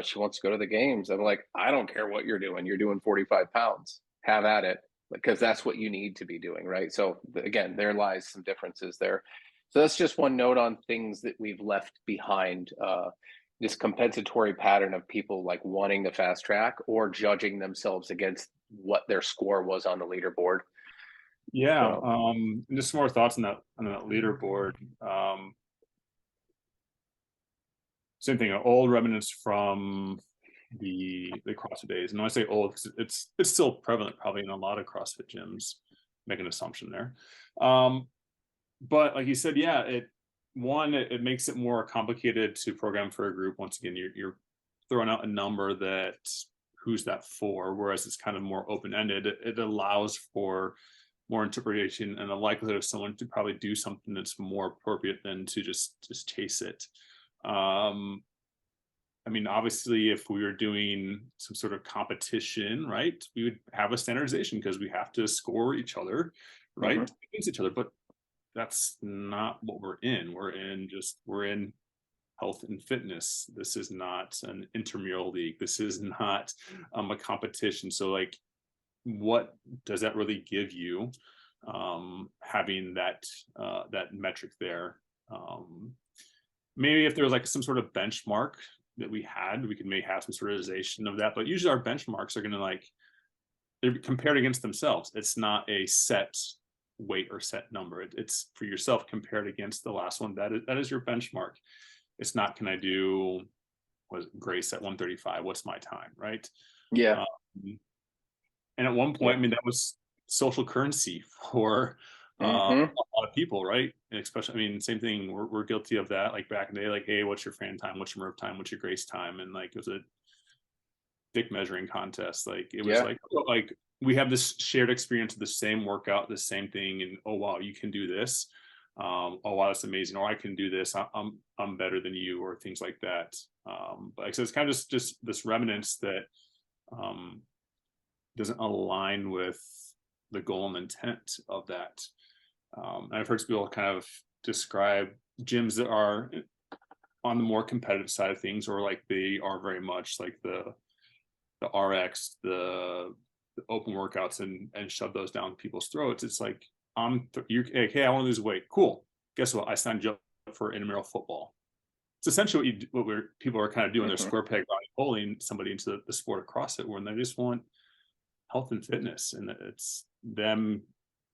[SPEAKER 1] she wants to go to the games. I'm like, I don't care what you're doing 45 pounds, have at it, because that's what you need to be doing, right? So again, there lies some differences there. So that's just one note on things that we've left behind. This compensatory pattern of people like wanting the fast track or judging themselves against what their score was on the leaderboard.
[SPEAKER 2] Yeah,
[SPEAKER 1] So,
[SPEAKER 2] and just some more thoughts on that leaderboard. Same thing, old remnants from the CrossFit days. And when I say old, it's still prevalent probably in a lot of CrossFit gyms. Make an assumption there. But like you said, yeah, it makes it more complicated to program for a group. Once again, you're throwing out a number that who's that for, whereas it's kind of more open-ended. It allows for more interpretation and the likelihood of someone to probably do something that's more appropriate than to just chase it. I mean, obviously, if we were doing some sort of competition, right, we would have a standardization because we have to score each other, right, against each other. But that's not what we're in. We're in health and fitness. This is not an intramural league. This is not a competition. So like, what does that really give you, having that metric there? Maybe if there was like some sort of benchmark that we had, we could maybe have some serialization of that. But usually our benchmarks are going to like, they're compared against themselves. It's not a set weight or set number. It's for yourself compared against the last one. That is your benchmark. It's not, can I do, was Grace at 135? What's my time, right?
[SPEAKER 1] Yeah.
[SPEAKER 2] Um, and at one point,
[SPEAKER 1] Yeah.
[SPEAKER 2] I mean, that was social currency for a
[SPEAKER 1] Mm-hmm.
[SPEAKER 2] lot of people, right? And especially, I mean, same thing. We're guilty of that. Like back in the day, like, hey, what's your fan time? What's your Murph time? What's your Grace time? And like, it was a dick measuring contest. Like, it was
[SPEAKER 1] Yeah.
[SPEAKER 2] like, oh, like we have this shared experience of the same workout, the same thing, and oh wow, you can do this. Oh wow, that's amazing. Or I can do this. I'm better than you, or things like that. But like, so it's kind of just this remnants that um, doesn't align with the goal and intent of that. And I've heard people kind of describe gyms that are on the more competitive side of things, or like they are very much like the RX, the open workouts, and shove those down people's throats. It's like, you're like, hey, I want to lose weight. Cool. Guess what? I signed you up for intramural football. It's essentially people are kind of doing. They're
[SPEAKER 1] Mm-hmm.
[SPEAKER 2] square peg round pulling somebody into the sport of CrossFit, when they just want health and fitness, and it's them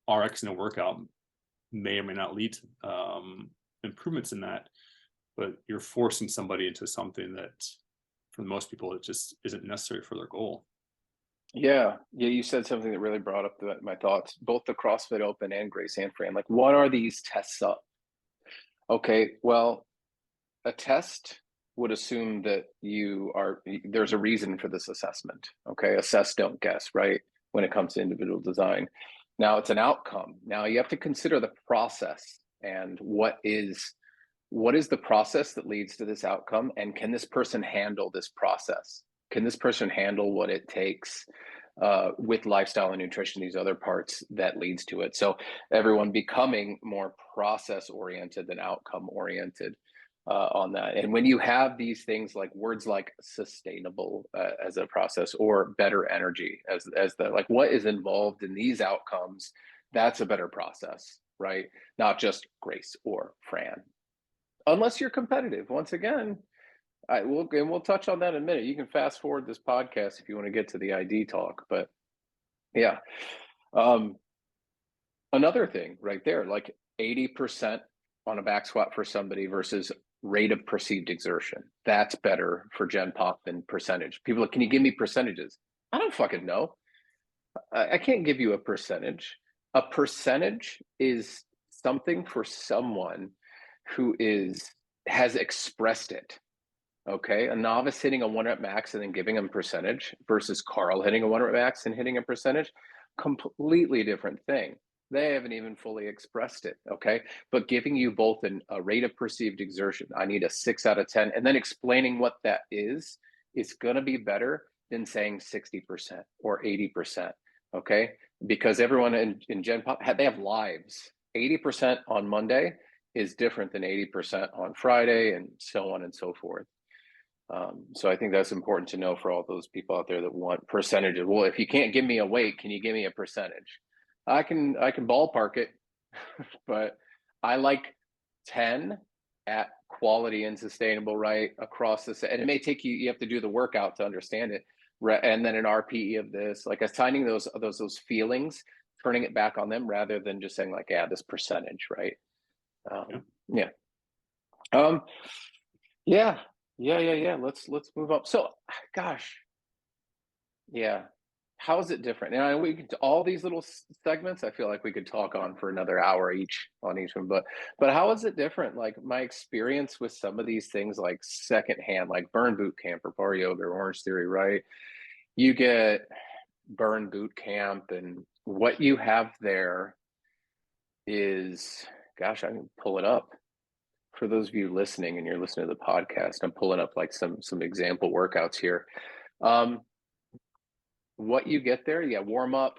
[SPEAKER 2] RXing a workout may or may not lead to improvements in that, but you're forcing somebody into something that for most people it just isn't necessary for their goal.
[SPEAKER 1] Yeah. Yeah. You said something that really brought up my thoughts, both the CrossFit Open and Grace and Fran. Like, what are these tests up? Okay. Well, a test would assume that there's a reason for this assessment. Okay. Assess, don't guess, right? When it comes to individual design. Now it's an outcome. Now you have to consider the process and what is the process that leads to this outcome, and can this person handle this process? Can this person handle what it takes with lifestyle and nutrition, these other parts that leads to it? So everyone becoming more process oriented than outcome oriented on that. And when you have these things like words like sustainable as a process, or better energy as the like what is involved in these outcomes, that's a better process, right? Not just Grace or Fran, unless you're competitive. Once again, we'll touch on that in a minute. You can fast forward this podcast if you want to get to the ID talk, but yeah. Um, Another thing right there, like 80% on a back squat for somebody versus rate of perceived exertion. That's better for Gen Pop than percentage. People are, can you give me percentages? I don't fucking know. I can't give you a percentage. A percentage is something for someone who has expressed it. Okay, a novice hitting a 1 rep max and then giving them percentage versus Carl hitting a 1 rep max and hitting a percentage, completely different thing. They haven't even fully expressed it. Okay, but giving you both a rate of perceived exertion, I need a 6 out of 10, and then explaining what that is going to be better than saying 60% or 80%. Okay, because everyone in Gen Pop, they have lives. 80% on Monday is different than 80% on Friday, and so on and so forth. So I think that's important to know for all those people out there that want percentages. Well, if you can't give me a weight, can you give me a percentage? I can ballpark it, but I like 10 at quality and sustainable, right, across this. And it may take you have to do the workout to understand it. And then an RPE of this, like assigning those feelings, turning it back on them rather than just saying like, yeah, this percentage, right?
[SPEAKER 2] Yeah.
[SPEAKER 1] Yeah. Um, yeah. Yeah. Let's move up. So, gosh, yeah. How is it different? And we could, all these little segments, I feel like we could talk on for another hour each on each one. But how is it different? Like my experience with some of these things, like secondhand, like Burn Boot Camp or Bar Yoga or Orange Theory, right? You get Burn Boot Camp, and what you have there is, gosh, I can pull it up. For those of you listening and you're listening to the podcast, I'm pulling up like some example workouts here. What you get there, yeah, warm up,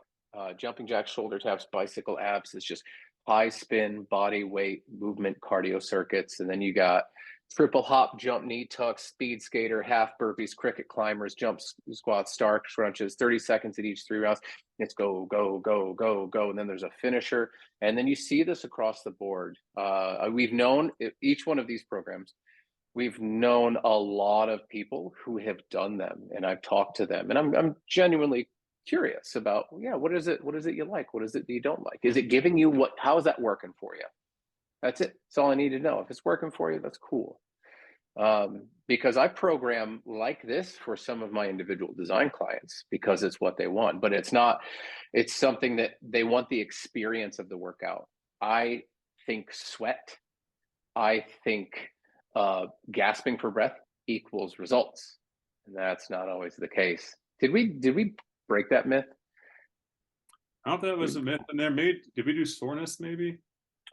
[SPEAKER 1] jumping jacks, shoulder taps, bicycle abs. It's just high spin, body weight movement, cardio circuits, and then you got triple hop, jump, knee tucks, speed skater, half burpees, cricket climbers, jump squats, star crunches, 30 seconds at each 3 rounds. It's go, go, go, go, go. And then there's a finisher. And then you see this across the board. We've known each one of these programs, we've known a lot of people who have done them, and I've talked to them, and I'm genuinely curious about, yeah, what is it you like? What is it that you don't like? Is it giving you how is that working for you? That's it. That's all I need to know. If it's working for you, that's cool. Because I program like this for some of my individual design clients because it's what they want, but it's not, it's something that they want the experience of the workout. I think sweat, I think gasping for breath equals results. And that's not always the case. Did we break that myth?
[SPEAKER 2] I don't think that was a myth. And did we do soreness maybe?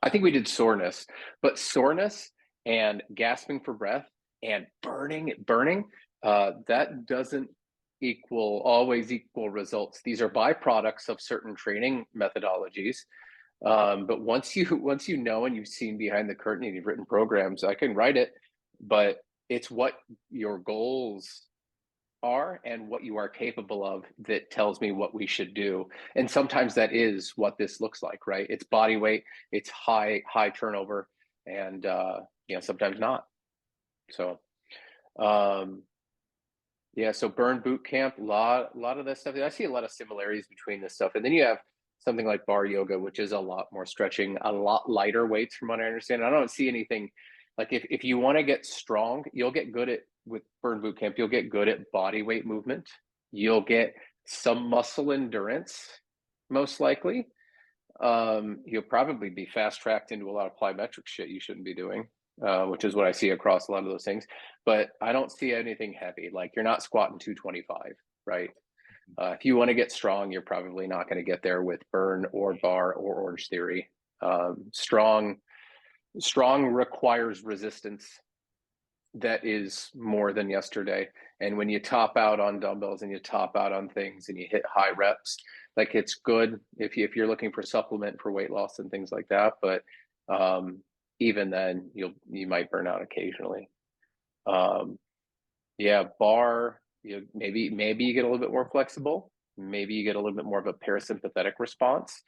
[SPEAKER 1] I think we did soreness, but soreness and gasping for breath and burning, that doesn't always equal results. These are byproducts of certain training methodologies. But once you know and you've seen behind the curtain and you've written programs, I can write it, but it's what your goals are and what you are capable of that tells me what we should do. And sometimes that is what this looks like, right? It's body weight, it's high turnover, and sometimes not. So yeah, so burn boot camp, a lot of this stuff. I see a lot of similarities between this stuff. And then you have something like bar yoga, which is a lot more stretching, a lot lighter weights from what I understand. I don't see anything like if you want to get strong, you'll get good at with burn boot camp, you'll get good at body weight movement. You'll get some muscle endurance, most likely. You'll probably be fast tracked into a lot of plyometric shit you shouldn't be doing, which is what I see across a lot of those things. But I don't see anything heavy. Like you're not squatting 225, right? If you want to get strong, you're probably not going to get there with burn or bar or Orange Theory. Strong requires resistance that is more than yesterday. And when you top out on dumbbells and you top out on things and you hit high reps, like it's good if you're looking for supplement for weight loss and things like that. But even then, you might burn out occasionally. Yeah, bar. Maybe you get a little bit more flexible. Maybe you get a little bit more of a parasympathetic response.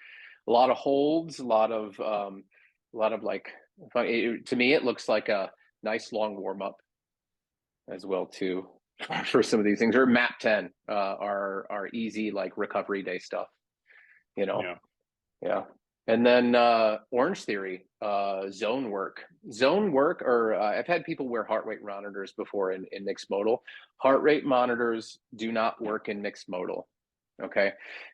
[SPEAKER 1] A lot of holds, a lot of like. To me, it looks like a nice long warm up as well too for some of these things. Or MAP 10 are easy like recovery day stuff. Yeah. And then Orange Theory, zone work, or I've had people wear heart rate monitors before in mixed modal. Heart rate monitors do not work in mixed modal. Okay.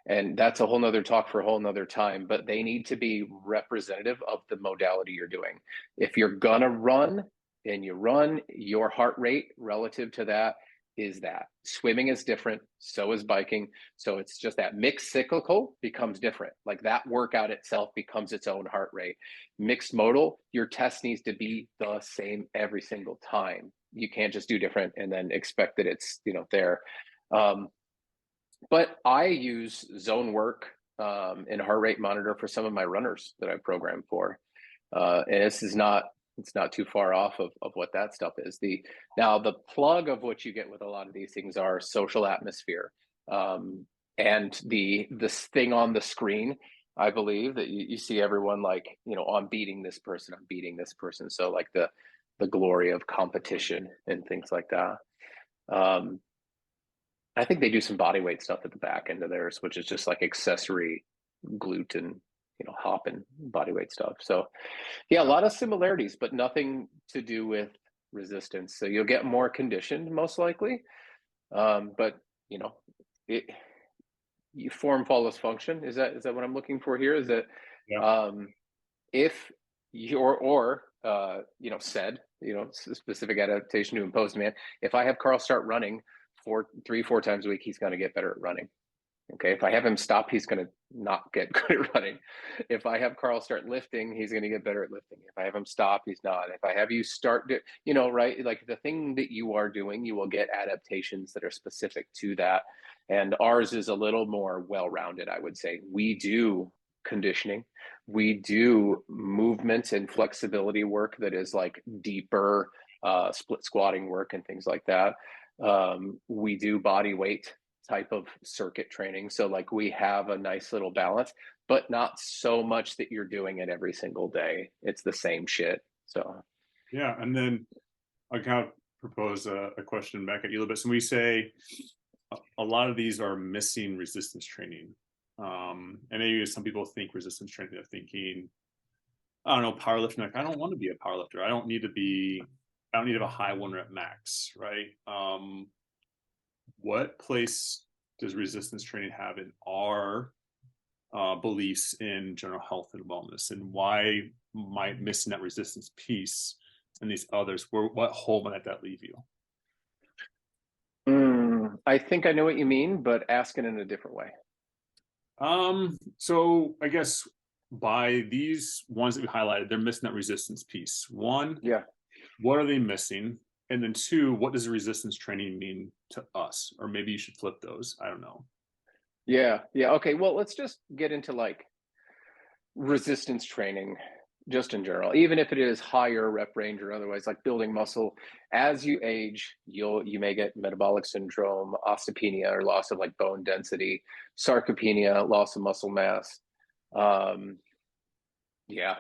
[SPEAKER 1] And that's a whole nother talk for a whole nother time, but they need to be representative of the modality you're doing. If you're gonna run and you run, your heart rate relative to that is that. Swimming is different, so is biking. So it's just that mixed cyclical becomes different. Like that workout itself becomes its own heart rate. Mixed modal, your test needs to be the same every single time. You can't just do different and then expect that it's there. But I use zone work and heart rate monitor for some of my runners that I program for. And it's not too far off of what that stuff is. Now the plug of what you get with a lot of these things are social atmosphere. And this thing on the screen, I believe that you see everyone like, I'm beating this person. So like the glory of competition and things like that. I think they do some body weight stuff at the back end of theirs, which is just like accessory gluten, hop and body weight stuff. So yeah, a lot of similarities, but nothing to do with resistance. So you'll get more conditioned most likely. But form follows function. Is that what I'm looking for here? Is that if you're said, specific adaptation to imposed demand. If I have Carl start running 3-4 times a week, he's going to get better at running. Okay. If I have him stop, he's going to not get good at running. If I have Carl start lifting, he's going to get better at lifting. If I have him stop, he's not. If I have you start, right? Like the thing that you are doing, you will get adaptations that are specific to that. And ours is a little more well-rounded, I would say. We do conditioning. We do movement and flexibility work that is like deeper split squatting work and things like that. We do body weight type of circuit training. So like we have a nice little balance, but not so much that you're doing it every single day. It's the same shit. So
[SPEAKER 2] Yeah. And then I kind of propose a question back at you a little bit. So we say a lot of these are missing resistance training. And maybe some people think resistance training, they're thinking, I don't know, powerlifting. Like, I don't want to be a powerlifter. I don't need to have a high 1 rep max, right? What place does resistance training have in our beliefs in general health and wellness, and why might missing that resistance piece and these others, what hole might that leave you?
[SPEAKER 1] I think I know what you mean, but ask it in a different way.
[SPEAKER 2] So I guess by these ones that we highlighted, they're missing that resistance piece. One,
[SPEAKER 1] Yeah.
[SPEAKER 2] what are they missing? And then two, what does resistance training mean to us? Or maybe you should flip those. I don't know.
[SPEAKER 1] Yeah. Okay. Well, let's just get into like resistance training just in general, even if it is higher rep range or otherwise, like building muscle. As you age, you may get metabolic syndrome, osteopenia or loss of like bone density, sarcopenia, loss of muscle mass. um yeah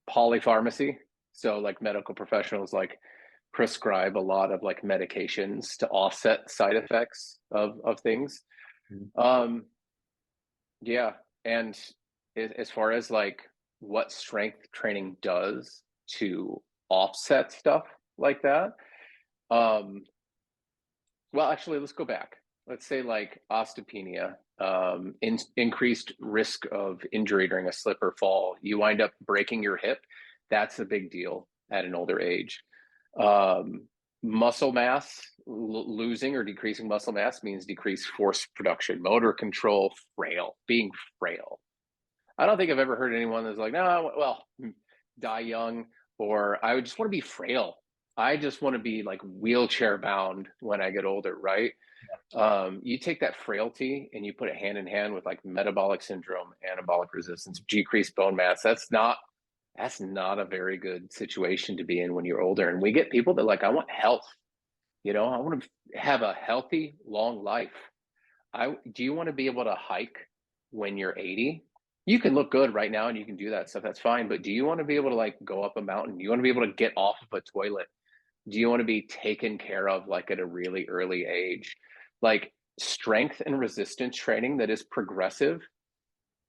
[SPEAKER 1] Polypharmacy. So like medical professionals like prescribe a lot of like medications to offset side effects of things. um yeah. And as far as like what strength training does to offset stuff like that, um, well, actually, let's go back. Let's say like osteopenia, increased risk of injury during a slip or fall. You wind up breaking your hip. That's a big deal at an older age. Muscle mass, losing or decreasing muscle mass means decreased force production, motor control, being frail. I don't think I've ever heard anyone that's like, no, well, die young, or I would just want to be frail. I just want to be like wheelchair bound when I get older, right? You take that frailty and you put it hand in hand with like metabolic syndrome, anabolic resistance, decreased bone mass. That's not a very good situation to be in when you're older. And we get people that like, I want health. I want to have a healthy, long life. Do you want to be able to hike when you're 80? You can look good right now and you can do that stuff. That's fine. But do you want to be able to like go up a mountain? Do you want to be able to get off of a toilet? Do you want to be taken care of like at a really early age? Like strength and resistance training that is progressive.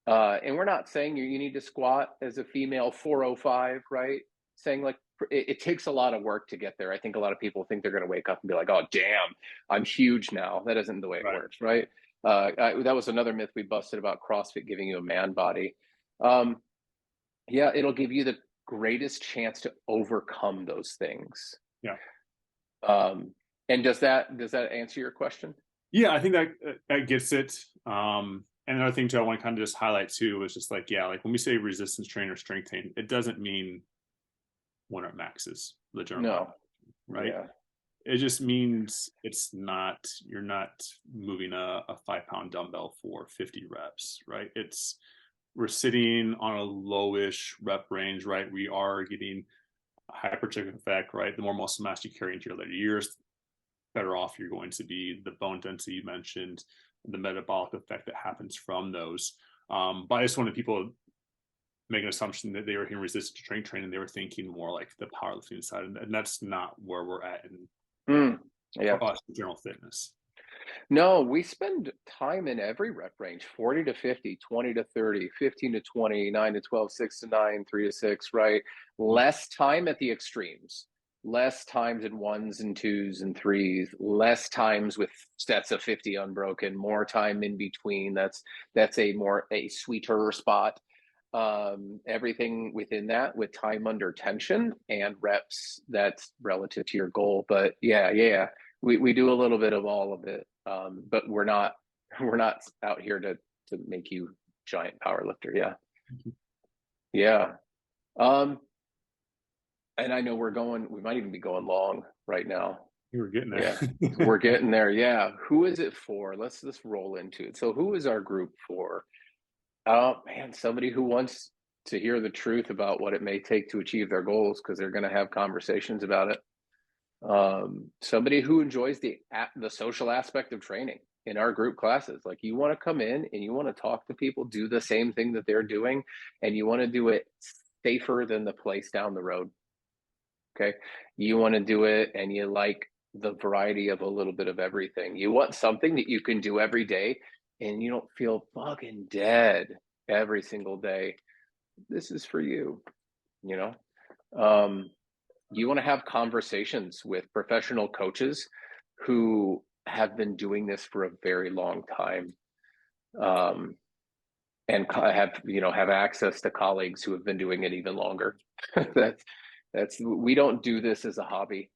[SPEAKER 1] And we're not saying you need to squat as a female 405, right? Saying like it takes a lot of work to get there. I think a lot of people think they're going to wake up and be like, oh, damn, I'm huge now. That isn't the way it works, right? That was another myth we busted about CrossFit giving you a man body. Yeah, it'll give you the greatest chance to overcome those things.
[SPEAKER 2] Yeah.
[SPEAKER 1] And does that answer your question?
[SPEAKER 2] Yeah, I think that gets it. And another thing too, I want to kind of just highlight too is just like, yeah, like when we say resistance training or strength training, it doesn't mean 1 rep maxes, the general
[SPEAKER 1] No.
[SPEAKER 2] right?
[SPEAKER 1] Yeah.
[SPEAKER 2] It just means you're not moving a 5-pound dumbbell for 50 reps, right? We're sitting on a lowish rep range, right? We are getting a hypertrophic effect, right? The more muscle mass you carry into your later years, better off you're going to be. The bone density you mentioned, the metabolic effect that happens from those. But I just wanted people to make an assumption that they were hearing resistance training, they were thinking more like the powerlifting side, and that's not where we're at in for us in general fitness.
[SPEAKER 1] No, we spend time in every rep range, 40 to 50, 20 to 30, 15 to 20, 9 to 12, 6 to 9, 3 to 6, right? Less time at the extremes, less times in 1s and 2s and 3s, less times with sets of 50 unbroken, more time in between. That's a sweeter spot. Everything within that with time under tension and reps that's relative to your goal. But yeah, we do a little bit of all of it. But we're not out here to make you giant power lifter. Yeah. Yeah. And I know we might even be going long right now.
[SPEAKER 2] You were getting there.
[SPEAKER 1] Yeah. We're getting there. Yeah. Who is it for? Let's roll into it. So who is our group for? Oh man, somebody who wants to hear the truth about what it may take to achieve their goals, because they're going to have conversations about it. Somebody who enjoys the social aspect of training in our group classes. Like, you want to come in and you want to talk to people, do the same thing that they're doing, and you want to do it safer than the place down the road. Okay. You want to do it and you like the variety of a little bit of everything. You want something that you can do every day and you don't feel fucking dead every single day. This is for you, you know? You want to have conversations with professional coaches who have been doing this for a very long time, and have access to colleagues who have been doing it even longer. We don't do this as a hobby.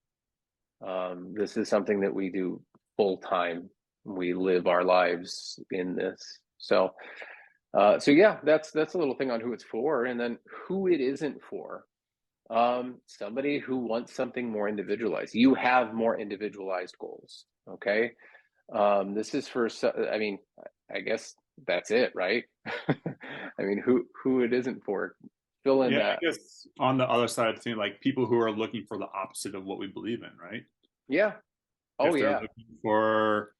[SPEAKER 1] This is something that we do full time. We live our lives in this. So yeah, that's a little thing on who it's for, and then who it isn't for. Somebody who wants something more individualized. You have more individualized goals. Okay. This is for, I mean, I guess that's it, right? I mean, who it isn't for, fill in that.
[SPEAKER 2] I guess on the other side of the thing, like people who are looking for the opposite of what we believe in, right?
[SPEAKER 1] Yeah. Oh,
[SPEAKER 2] if they're
[SPEAKER 1] yeah.
[SPEAKER 2] looking for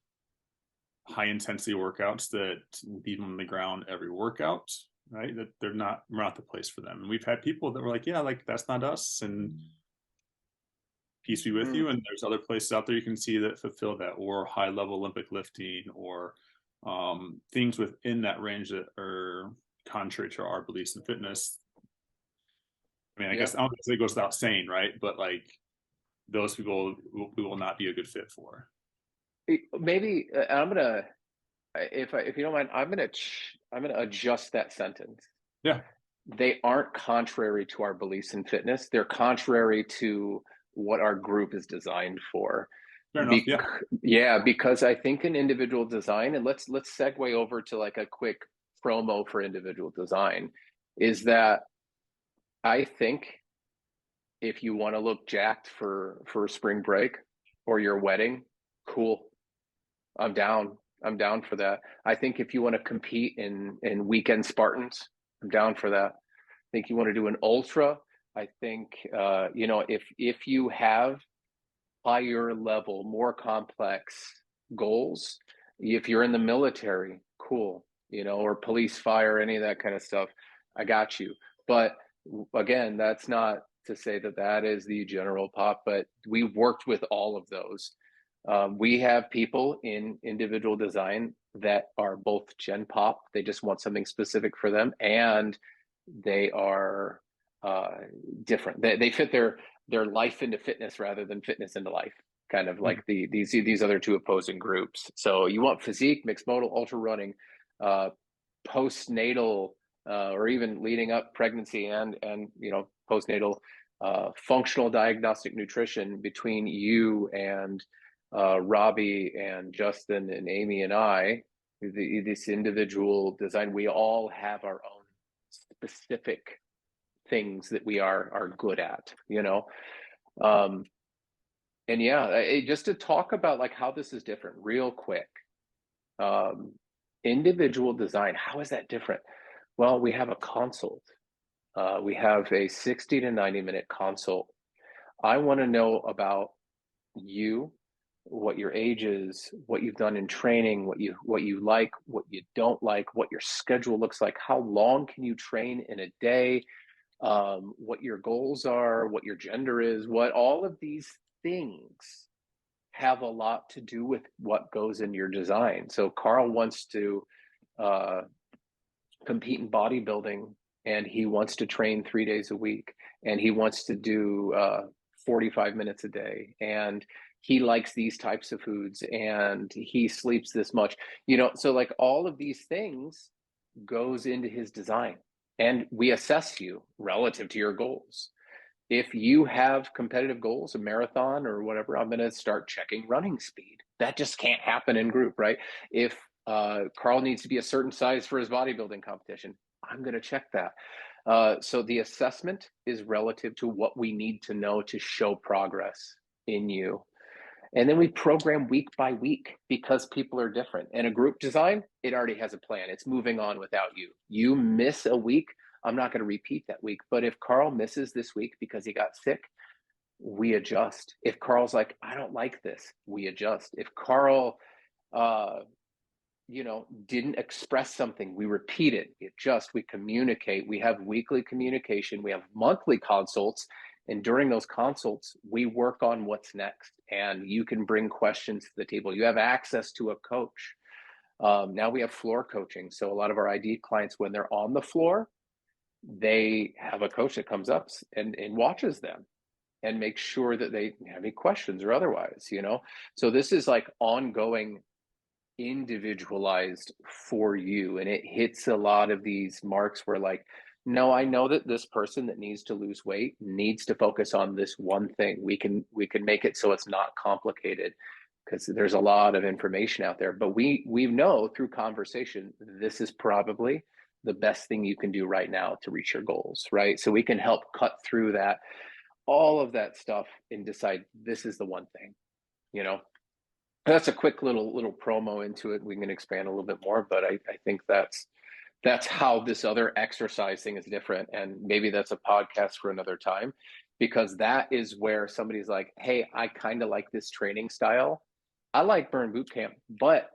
[SPEAKER 2] high intensity workouts that leave them on the ground every workout, right? That we're not the place for them. And we've had people that were like, yeah, like that's not us, and peace be with you. And there's other places out there you can see that fulfill that, or high level Olympic lifting, or things within that range that are contrary to our beliefs in fitness. I mean, I guess I don't think it goes without saying, right? But like, those people we will not be a good fit for.
[SPEAKER 1] Maybe I'm gonna, if you don't mind, I'm gonna adjust that sentence.
[SPEAKER 2] Yeah.
[SPEAKER 1] They aren't contrary to our beliefs in fitness. They're contrary to what our group is designed for.
[SPEAKER 2] Fair enough.
[SPEAKER 1] Yeah, because I think in individual design, and let's segue over to like a quick promo for individual design, is that I think if you want to look jacked for spring break or your wedding, cool. I'm down. I'm down for that. I think if you want to compete in weekend Spartans, I'm down for that. I think you want to do an ultra. I think if you have higher level, more complex goals, if you're in the military, cool, or police, fire, any of that kind of stuff, I got you. But again, that's not to say that that is the general pop, but we worked with all of those. We have people in individual design that are both gen pop. They just want something specific for them, and they are different. They fit their life into fitness rather than fitness into life. Kind of like these other two opposing groups. So you want physique, mixed modal, ultra running, postnatal, or even leading up pregnancy and postnatal, functional diagnostic nutrition between you and Robbie and Justin and Amy and I. This individual design, we all have our own specific things that we are good at, and yeah, just to talk about like how this is different real quick. Individual design, how is that different? Well, we have a consult. We have a 60 to 90-minute consult. I want to know about you, what your age is, what you've done in training, what you like, what you don't like, what your schedule looks like, how long can you train in a day, what your goals are, what your gender is, what all of these things have a lot to do with what goes in your design. So Carl wants to compete in bodybuilding, and he wants to train 3 days a week, and he wants to do 45 minutes a day, and he likes these types of foods, and he sleeps this much, so like all of these things goes into his design, and we assess you relative to your goals. If you have competitive goals, a marathon or whatever, I'm going to start checking running speed. That just can't happen in group, right? If Carl needs to be a certain size for his bodybuilding competition, I'm going to check that. So the assessment is relative to what we need to know to show progress in you. And then we program week by week because people are different. And a group design, it already has a plan. It's moving on without you. You miss a week, I'm not going to repeat that week. But if Carl misses this week because he got sick, we adjust. If Carl's like, I don't like this, we adjust. If Carl, uh, didn't express something, we repeat it, we adjust, we communicate. We have weekly communication, we have monthly consults. And during those consults, we work on what's next. And you can bring questions to the table. You have access to a coach. Now we have floor coaching. So a lot of our ID clients, when they're on the floor, they have a coach that comes up and watches them and makes sure that they have any questions or otherwise, So this is like ongoing, individualized for you. And it hits a lot of these marks where like, no, I know that this person that needs to lose weight needs to focus on this one thing. We can make it so it's not complicated, because there's a lot of information out there. But we know through conversation, this is probably the best thing you can do right now to reach your goals, right? So we can help cut through that, all of that stuff, and decide this is the one thing, That's a quick little promo into it. We can expand a little bit more, but I think that's how this other exercise thing is different. And maybe that's a podcast for another time, because that is where somebody's like, hey, I kind of like this training style. I like Burn Bootcamp, but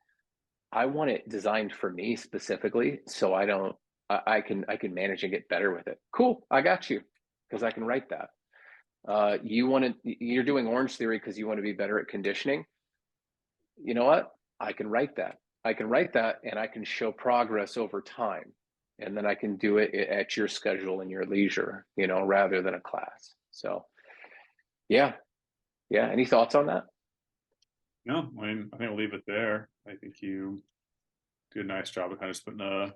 [SPEAKER 1] I want it designed for me specifically, so I can manage and get better with it. Cool, I got you, because I can write that. You're doing Orange Theory because you want to be better at conditioning. You know what? I can write that. And I can show progress over time. And then I can do it at your schedule and your leisure, rather than a class. So yeah. Yeah. Any thoughts on that?
[SPEAKER 2] No, I mean, I think we'll leave it there. I think you did a nice job of kind of putting a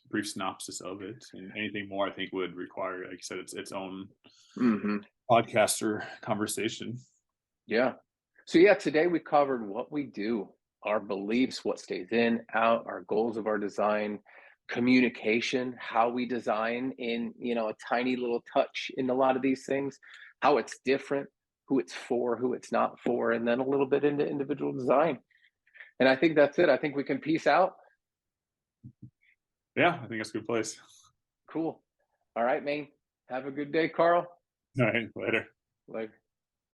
[SPEAKER 2] brief synopsis of it. And anything more, I think, would require, like you said, its own podcast or conversation.
[SPEAKER 1] Yeah. So yeah, today we covered what we do, our beliefs, what stays in, out, our goals of our design, communication, how we design in, a tiny little touch in a lot of these things, how it's different, who it's for, who it's not for, and then a little bit into individual design. And I think that's it. I think we can peace out.
[SPEAKER 2] Yeah, I think that's a good place.
[SPEAKER 1] Cool. All right, man. Have a good day, Carl.
[SPEAKER 2] All right, later.